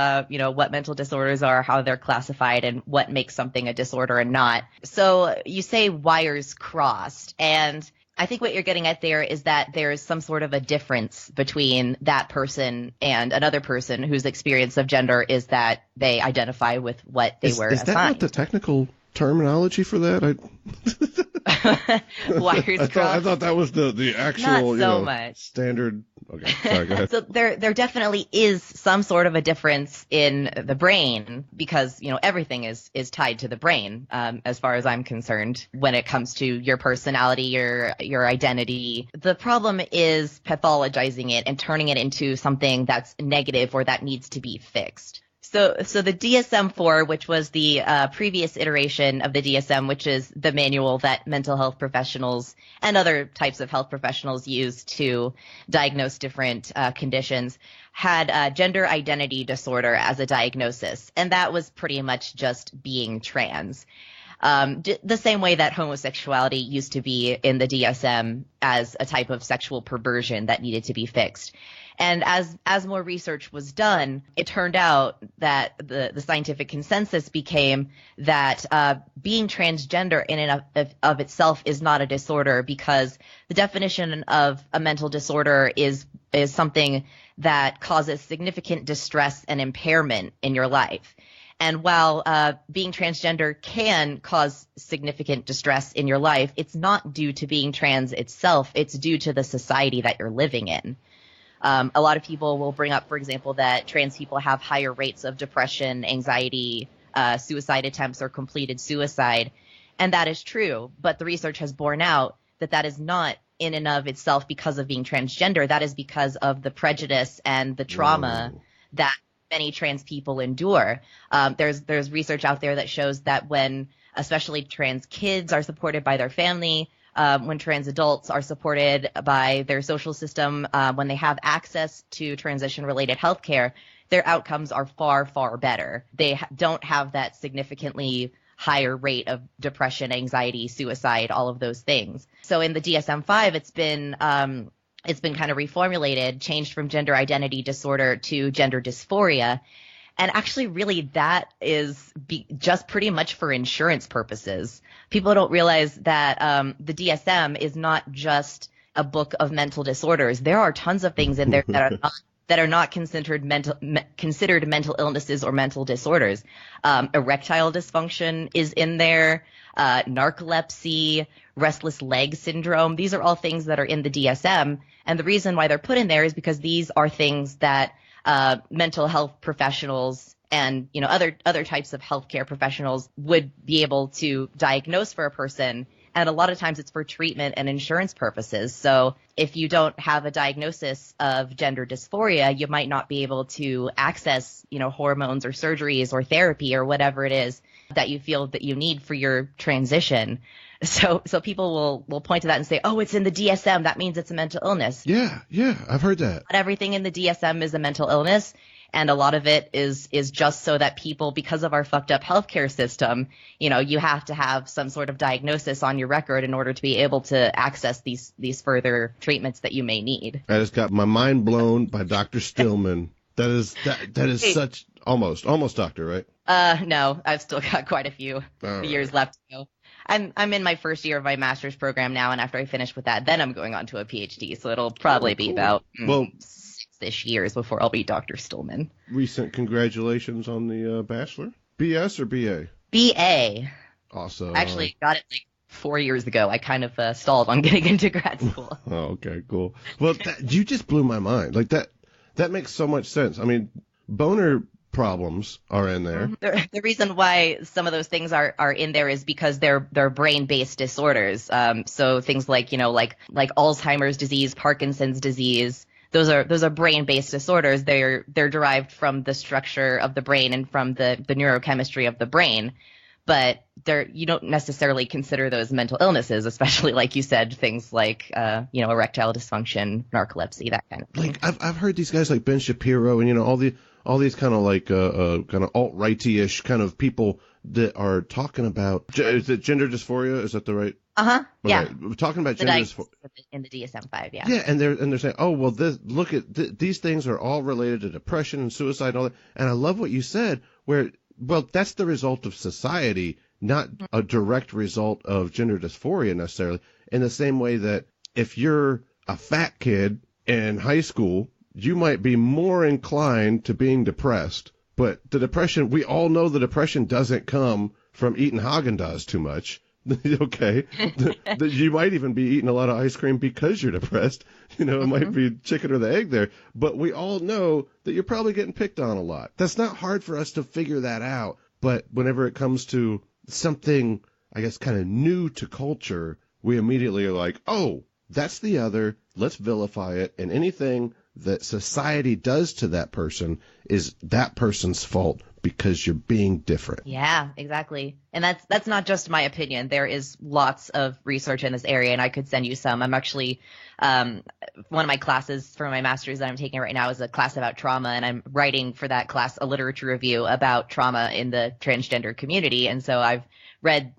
what mental disorders are, how they're classified, and what makes something a disorder and not. So you say wires crossed, and I think what you're getting at there is that there's some sort of a difference between that person and another person whose experience of gender is that they identify with what they were assigned. Is that not the technical terminology for that? Wires crossed. I thought that was the actual not so much standard. Okay, sorry, go ahead. So there definitely is some sort of a difference in the brain, because everything is tied to the brain, as far as I'm concerned, when it comes to your personality, your identity. The problem is pathologizing it and turning it into something that's negative or that needs to be fixed. So the DSM-4, which was the previous iteration of the DSM, which is the manual that mental health professionals and other types of health professionals use to diagnose different conditions, had gender identity disorder as a diagnosis. And that was pretty much just being trans. The same way that homosexuality used to be in the DSM as a type of sexual perversion that needed to be fixed. And as more research was done, it turned out that the scientific consensus became that being transgender in and of itself is not a disorder, because the definition of a mental disorder is something that causes significant distress and impairment in your life. And while being transgender can cause significant distress in your life, it's not due to being trans itself. It's due to the society that you're living in. A lot of people will bring up, for example, that trans people have higher rates of depression, anxiety, suicide attempts, or completed suicide. And that is true. But the research has borne out that is not in and of itself because of being transgender. That is because of the prejudice and the trauma that many trans people endure. There's research out there that shows that when especially trans kids are supported by their family, when trans adults are supported by their social system, when they have access to transition-related health care, their outcomes are far, far better. They don't have that significantly higher rate of depression, anxiety, suicide, all of those things. So in the DSM-5, it's been kind of reformulated, changed from gender identity disorder to gender dysphoria. And actually, really, that is just pretty much for insurance purposes. People don't realize that the DSM is not just a book of mental disorders. There are tons of things in there that are not considered mental illnesses or mental disorders. Erectile dysfunction is in there, narcolepsy, restless leg syndrome. These are all things that are in the DSM. And the reason why they're put in there is because these are things that mental health professionals and other types of healthcare professionals would be able to diagnose for a person. And a lot of times it's for treatment and insurance purposes. So if you don't have a diagnosis of gender dysphoria, you might not be able to access, hormones or surgeries or therapy or whatever it is that you feel that you need for your transition. So people will point to that and say, oh, it's in the DSM. That means it's a mental illness. Yeah, I've heard that. Not everything in the DSM is a mental illness. And a lot of it is just so that people, because of our fucked up healthcare system, you have to have some sort of diagnosis on your record in order to be able to access these further treatments that you may need. I just got my mind blown by Dr. Stillman That is Hey. such almost doctor, right? No, I've still got quite a few years left to go. I'm in my first year of my master's program now, and after I finish with that, then I'm going on to a PhD. So it'll probably be about 6-ish years before I'll be Dr. Stillman. Recent congratulations on the bachelor. BS or BA? BA. Awesome. I actually got it like 4 years ago. I kind of stalled on getting into grad school. Oh, okay, cool. Well, you just blew my mind. Like that makes so much sense. I mean, boner problems are in there. The reason why some of those things are in there is because they're brain-based disorders. So things like like Alzheimer's disease, Parkinson's disease. Those are brain-based disorders. They're derived from the structure of the brain and from the neurochemistry of the brain. But you don't necessarily consider those mental illnesses, especially like you said, things like erectile dysfunction, narcolepsy, that kind of thing. Like I've heard these guys like Ben Shapiro and all these kind of like kind of alt-righty-ish kind of people that are talking about is it gender dysphoria? Is that the right? Okay. Yeah. We're talking about gender dysphoria in the DSM-5. Yeah. Yeah, and they're saying, oh well, these things are all related to depression and suicide and all that. And I love what you said, where well, that's the result of society, not a direct result of gender dysphoria necessarily. In the same way that if you're a fat kid in high school, you might be more inclined to being depressed. But the depression, we all know the depression doesn't come from eating Haagen-Dazs too much. Okay. You might even be eating a lot of ice cream because you're depressed. It might be chicken or the egg there. But we all know that you're probably getting picked on a lot. That's not hard for us to figure that out. But whenever it comes to something, I guess, kind of new to culture, we immediately are like, oh, that's the other. Let's vilify it. And anything that society does to that person is that person's fault because you're being different. Yeah, exactly. And that's not just my opinion. There is lots of research in this area, and I could send you some. I'm actually one of my classes for my master's that I'm taking right now is a class about trauma, and I'm writing for that class a literature review about trauma in the transgender community. And so I've read,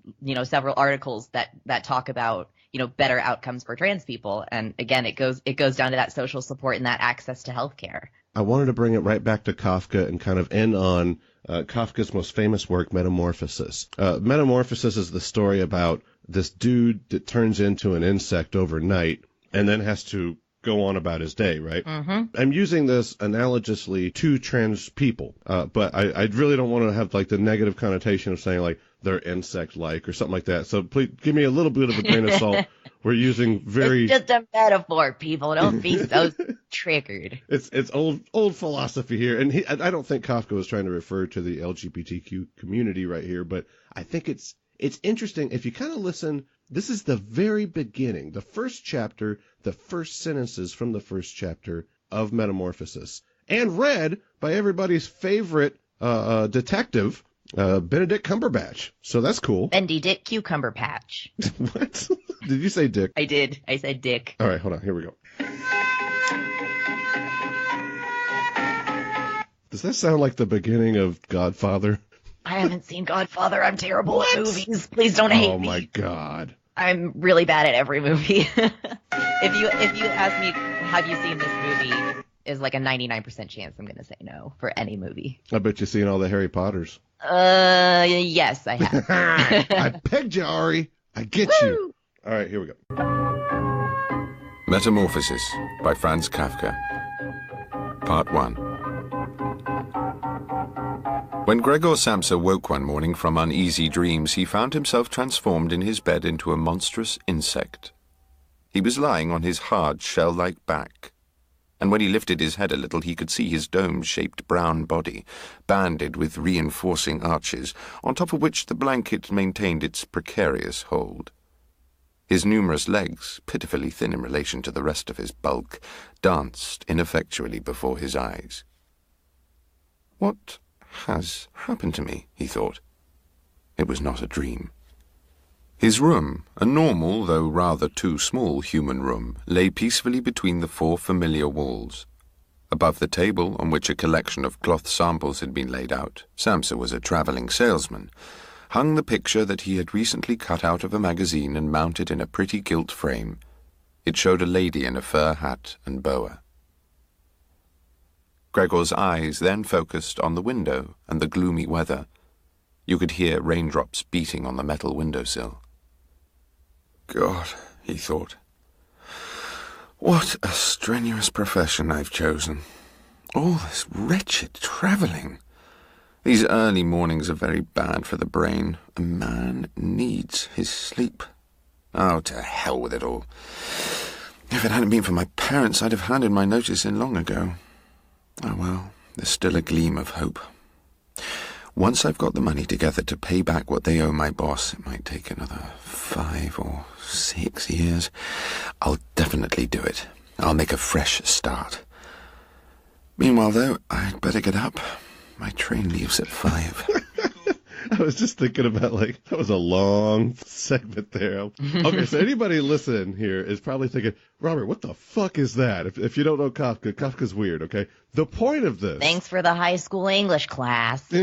several articles that talk about better outcomes for trans people. And again, it goes down to that social support and that access to healthcare. I wanted to bring it right back to Kafka and kind of end on Kafka's most famous work, Metamorphosis. Metamorphosis is the story about this dude that turns into an insect overnight and then has to go on about his day, right? Mm-hmm. I'm using this analogously to trans people, but I really don't want to have like the negative connotation of saying like they're insect-like or something like that. So please give me a little bit of a grain of salt. We're using very... It's just a metaphor, people. Don't be so triggered. It's old philosophy here. And I don't think Kafka was trying to refer to the LGBTQ community right here, but I think it's interesting. If you kind of listen, this is the very beginning, the first chapter, the first sentences from the first chapter of Metamorphosis, and read by everybody's favorite detective, Benedict Cumberbatch. So that's cool. Bendy Dick Cucumber Patch. What? Did you say Dick? I did. I said Dick. All right, hold on. Here we go. Does that sound like the beginning of Godfather? I haven't seen Godfather. I'm terrible at movies. Please don't hate me. Oh my God. I'm really bad at every movie. If you ask me, have you seen this movie? Is like a 99% chance I'm going to say no for any movie. I bet you've seen all the Harry Potters. Yes, I have. I pegged you, Ari. I get you. All right, here we go. Metamorphosis by Franz Kafka. Part 1. When Gregor Samsa woke one morning from uneasy dreams, he found himself transformed in his bed into a monstrous insect. He was lying on his hard, shell-like back, and when he lifted his head a little, he could see his dome-shaped brown body, banded with reinforcing arches, on top of which the blanket maintained its precarious hold. His numerous legs, pitifully thin in relation to the rest of his bulk, danced ineffectually before his eyes. What has happened to me, he thought. It was not a dream. His room, a normal, though rather too small human room, lay peacefully between the four familiar walls. Above the table, on which a collection of cloth samples had been laid out, Samsa was a travelling salesman, hung the picture that he had recently cut out of a magazine and mounted in a pretty gilt frame. It showed a lady in a fur hat and boa. Gregor's eyes then focused on the window and the gloomy weather. You could hear raindrops beating on the metal windowsill. God, he thought. What a strenuous profession I've chosen. All this wretched travelling. These early mornings are very bad for the brain. A man needs his sleep. Oh, to hell with it all. If it hadn't been for my parents, I'd have handed my notice in long ago. Oh well, there's still a gleam of hope. Once I've got the money together to pay back what they owe my boss, it might take another 5 or 6 years. I'll definitely do it. I'll make a fresh start. Meanwhile, though, I'd better get up. My train leaves at 5. I was just thinking about, that was a long segment there. Okay, so anybody listening here is probably thinking, Robert, what the fuck is that? If you don't know Kafka, Kafka's weird, okay? The point of this... Thanks for the high school English class. So,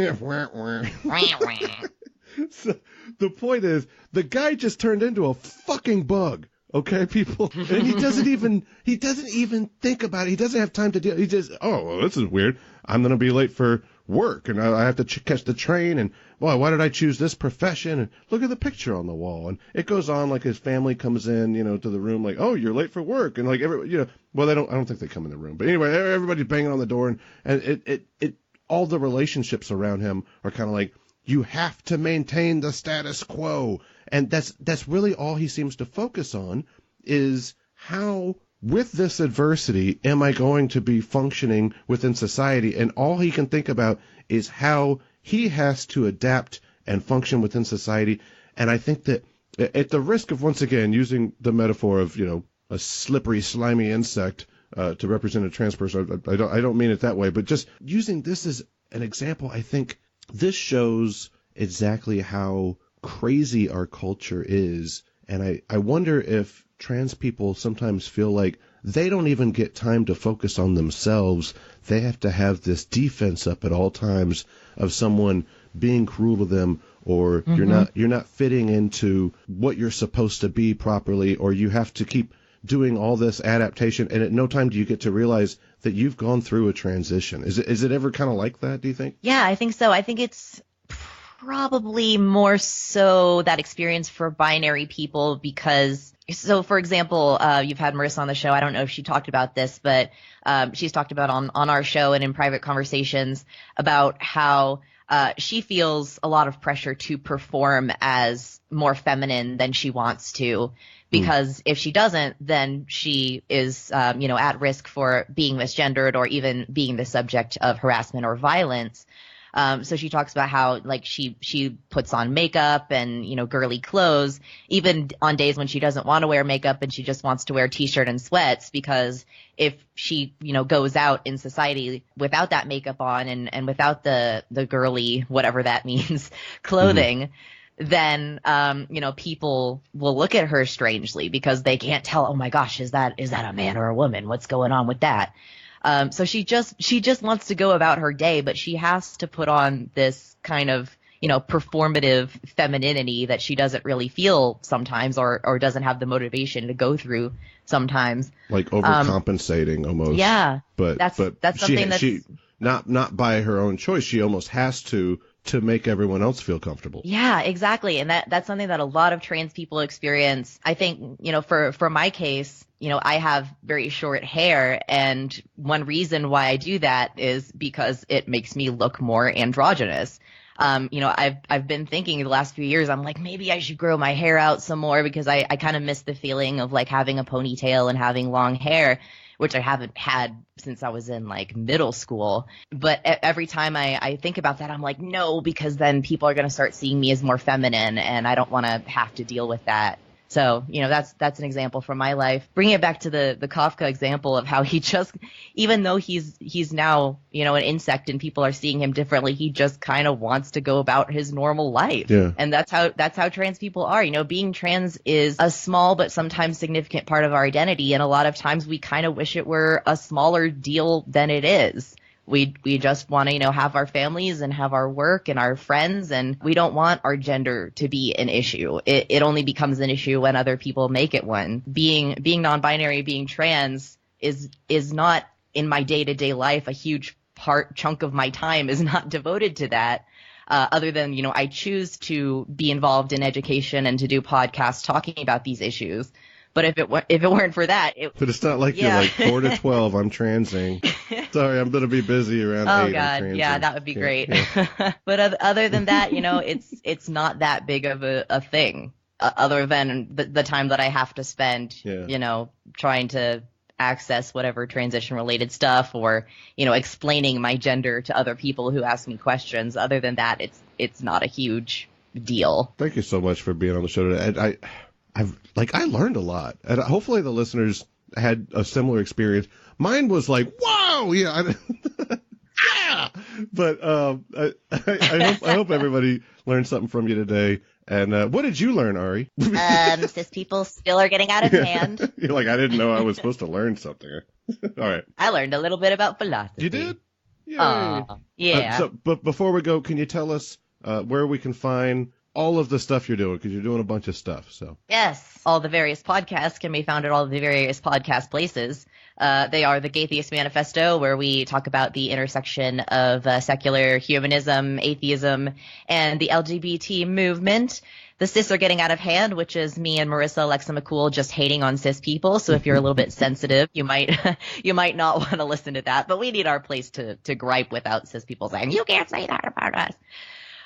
the point is, the guy just turned into a fucking bug. Okay, people, and he doesn't even think about it. He doesn't have time to deal. He just, oh, well, this is weird. I'm going to be late for work, and I have to catch the train, and, boy, why did I choose this profession? And look at the picture on the wall. And it goes on like his family comes in, to the room, like, oh, you're late for work. And, well, I don't think they come in the room. But anyway, everybody's banging on the door, and it all the relationships around him are kind of like, you have to maintain the status quo. And that's really all he seems to focus on, is how, with this adversity, am I going to be functioning within society? And all he can think about is how he has to adapt and function within society. And I think that at the risk of, once again, using the metaphor of, a slippery, slimy insect to represent a trans person, I don't mean it that way, but just using this as an example, I think this shows exactly how crazy our culture is. And I wonder if trans people sometimes feel like they don't even get time to focus on themselves. They have to have this defense up at all times of someone being cruel to them, or you're not fitting into what you're supposed to be properly, or you have to keep doing all this adaptation, and at no time do you get to realize that you've gone through a transition. Is it ever kind of like that, do you think? Yeah, I think so. I think it's probably more so that experience for binary people because, so for example, you've had Marissa on the show. I don't know if she talked about this, but she's talked about on our show and in private conversations about how she feels a lot of pressure to perform as more feminine than she wants to, because if she doesn't, then she is, at risk for being misgendered or even being the subject of harassment or violence. So she talks about how, she puts on makeup and, girly clothes, even on days when she doesn't want to wear makeup and she just wants to wear t-shirt and sweats, because if she, goes out in society without that makeup on and without the girly, whatever that means, clothing, then, people will look at her strangely because they can't tell, oh my gosh, is that a man or a woman? What's going on with that? So she just wants to go about her day, but she has to put on this kind of, performative femininity that she doesn't really feel sometimes or doesn't have the motivation to go through sometimes. Like overcompensating almost. Yeah. But that's something she not by her own choice. She almost has to make everyone else feel comfortable. Yeah, exactly. And that's something that a lot of trans people experience. I think, for my case, I have very short hair, and one reason why I do that is because it makes me look more androgynous. I've been thinking the last few years, I'm like, maybe I should grow my hair out some more because I kind of miss the feeling of having a ponytail and having long hair, which I haven't had since I was in middle school. But every time I think about that, I'm like, no, because then people are going to start seeing me as more feminine, and I don't want to have to deal with that. So, that's an example from my life. Bringing it back to the Kafka example of how he just, even though he's now, an insect and people are seeing him differently, he just kind of wants to go about his normal life. Yeah. And that's how trans people are. Being trans is a small but sometimes significant part of our identity. And a lot of times we kind of wish it were a smaller deal than it is. We just want to, have our families and have our work and our friends, and we don't want our gender to be an issue. It only becomes an issue when other people make it one. Being non-binary, being trans is not in my day-to-day life a huge chunk of my time is not devoted to that. Other than, I choose to be involved in education and to do podcasts talking about these issues. But if it weren't for that, but it's not like you're like 4 to 12. I'm transing. Sorry, I'm going to be busy around 8. Oh God, yeah, that would be great. Yeah. But other than that, it's not that big of a thing. Other than the time that I have to spend, trying to access whatever transition-related stuff, or explaining my gender to other people who ask me questions. Other than that, it's not a huge deal. Thank you so much for being on the show today. I learned a lot, and hopefully the listeners had a similar experience. Mine was like, wow, yeah, yeah. But I hope everybody learned something from you today. And what did you learn, Ari? Cis people still are getting out of hand. You're like, I didn't know I was supposed to learn something. All right. I learned a little bit about philosophy. You did? Yeah. But before we go, can you tell us where we can find all of the stuff you're doing? Because you're doing a bunch of stuff. So yes, all the various podcasts can be found at all the various podcast places. They are the Gaytheist Manifesto, where we talk about the intersection of secular humanism, atheism, and the LGBT movement. The Cis Are Getting Out of Hand, which is me and Marissa Alexa McCool just hating on cis people. So if you're a little bit sensitive, you might not want to listen to that. But we need our place to gripe without cis people saying, you can't say that about us.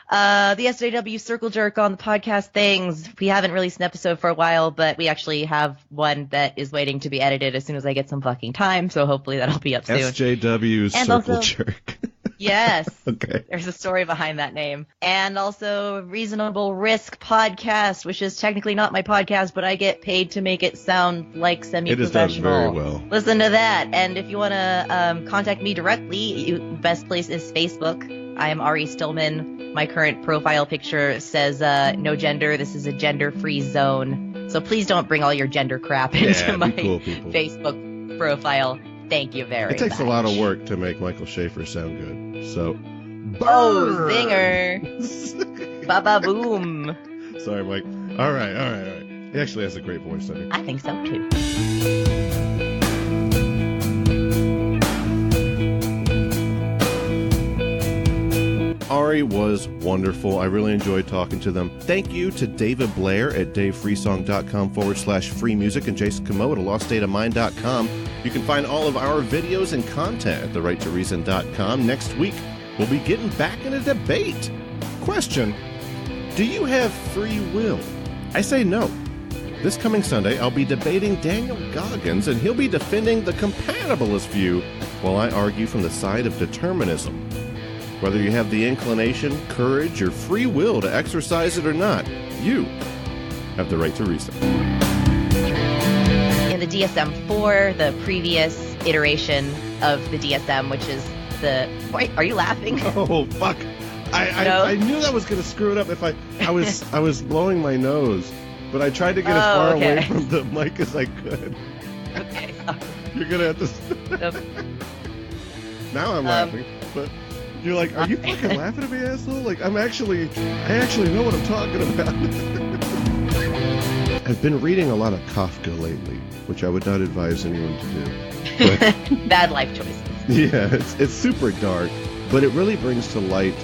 The SJW Circle Jerk on the podcast things. We haven't released an episode for a while, but we actually have one that is waiting to be edited as soon as I get some fucking time. So hopefully that'll be up soon. SJW Circle Jerk. Yes. Okay. There's a story behind that name. And also Reasonable Risk Podcast, which is technically not my podcast, but I get paid to make it sound like semi-professional. It is done very well. Listen to that. And if you want to contact me directly, best place is Facebook. I am Ari Stillman. My current profile picture says no gender. This is a gender-free zone. So please don't bring all your gender crap into my Facebook profile. Thank you very much. It takes a lot of work to make Michael Schaefer sound good. So, oh, zinger. Ba-ba boom. Sorry, Mike. All right. He actually has a great voice, doesn't he? I think so, too. Ari was wonderful. I really enjoyed talking to them. Thank you to David Blair at davefreesong.com/free music and Jason Camo at loststateofmind.com. You can find all of our videos and content at therighttoreason.com. Next week, we'll be getting back in a debate. Question: do you have free will? I say no. This coming Sunday, I'll be debating Daniel Goggins, and he'll be defending the compatibilist view while I argue from the side of determinism. Whether you have the inclination, courage, or free will to exercise it or not, you have the right to reason. In the DSM-4, the previous iteration of the DSM, which is the... Wait, are you laughing? Oh, fuck. I knew that was going to screw it up if I was blowing my nose, but I tried to get as far away from the mic as I could. Okay. You're going to have to... Now I'm laughing, but... You're like, are you fucking laughing at me, asshole? Like, I actually know what I'm talking about. I've been reading a lot of Kafka lately, which I would not advise anyone to do. But, bad life choices. Yeah, it's super dark, but it really brings to light,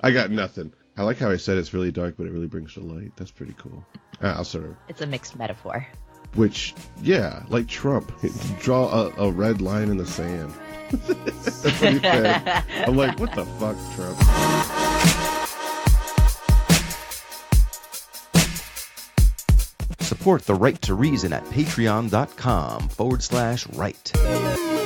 I got nothing. I like how I said it's really dark, but it really brings to light. That's pretty cool. I'll sort of... It's a mixed metaphor. Which, yeah, like Trump, draw a red line in the sand. That's what he said. I'm like, what the fuck, Trump? Support The Right to Reason at patreon.com/right.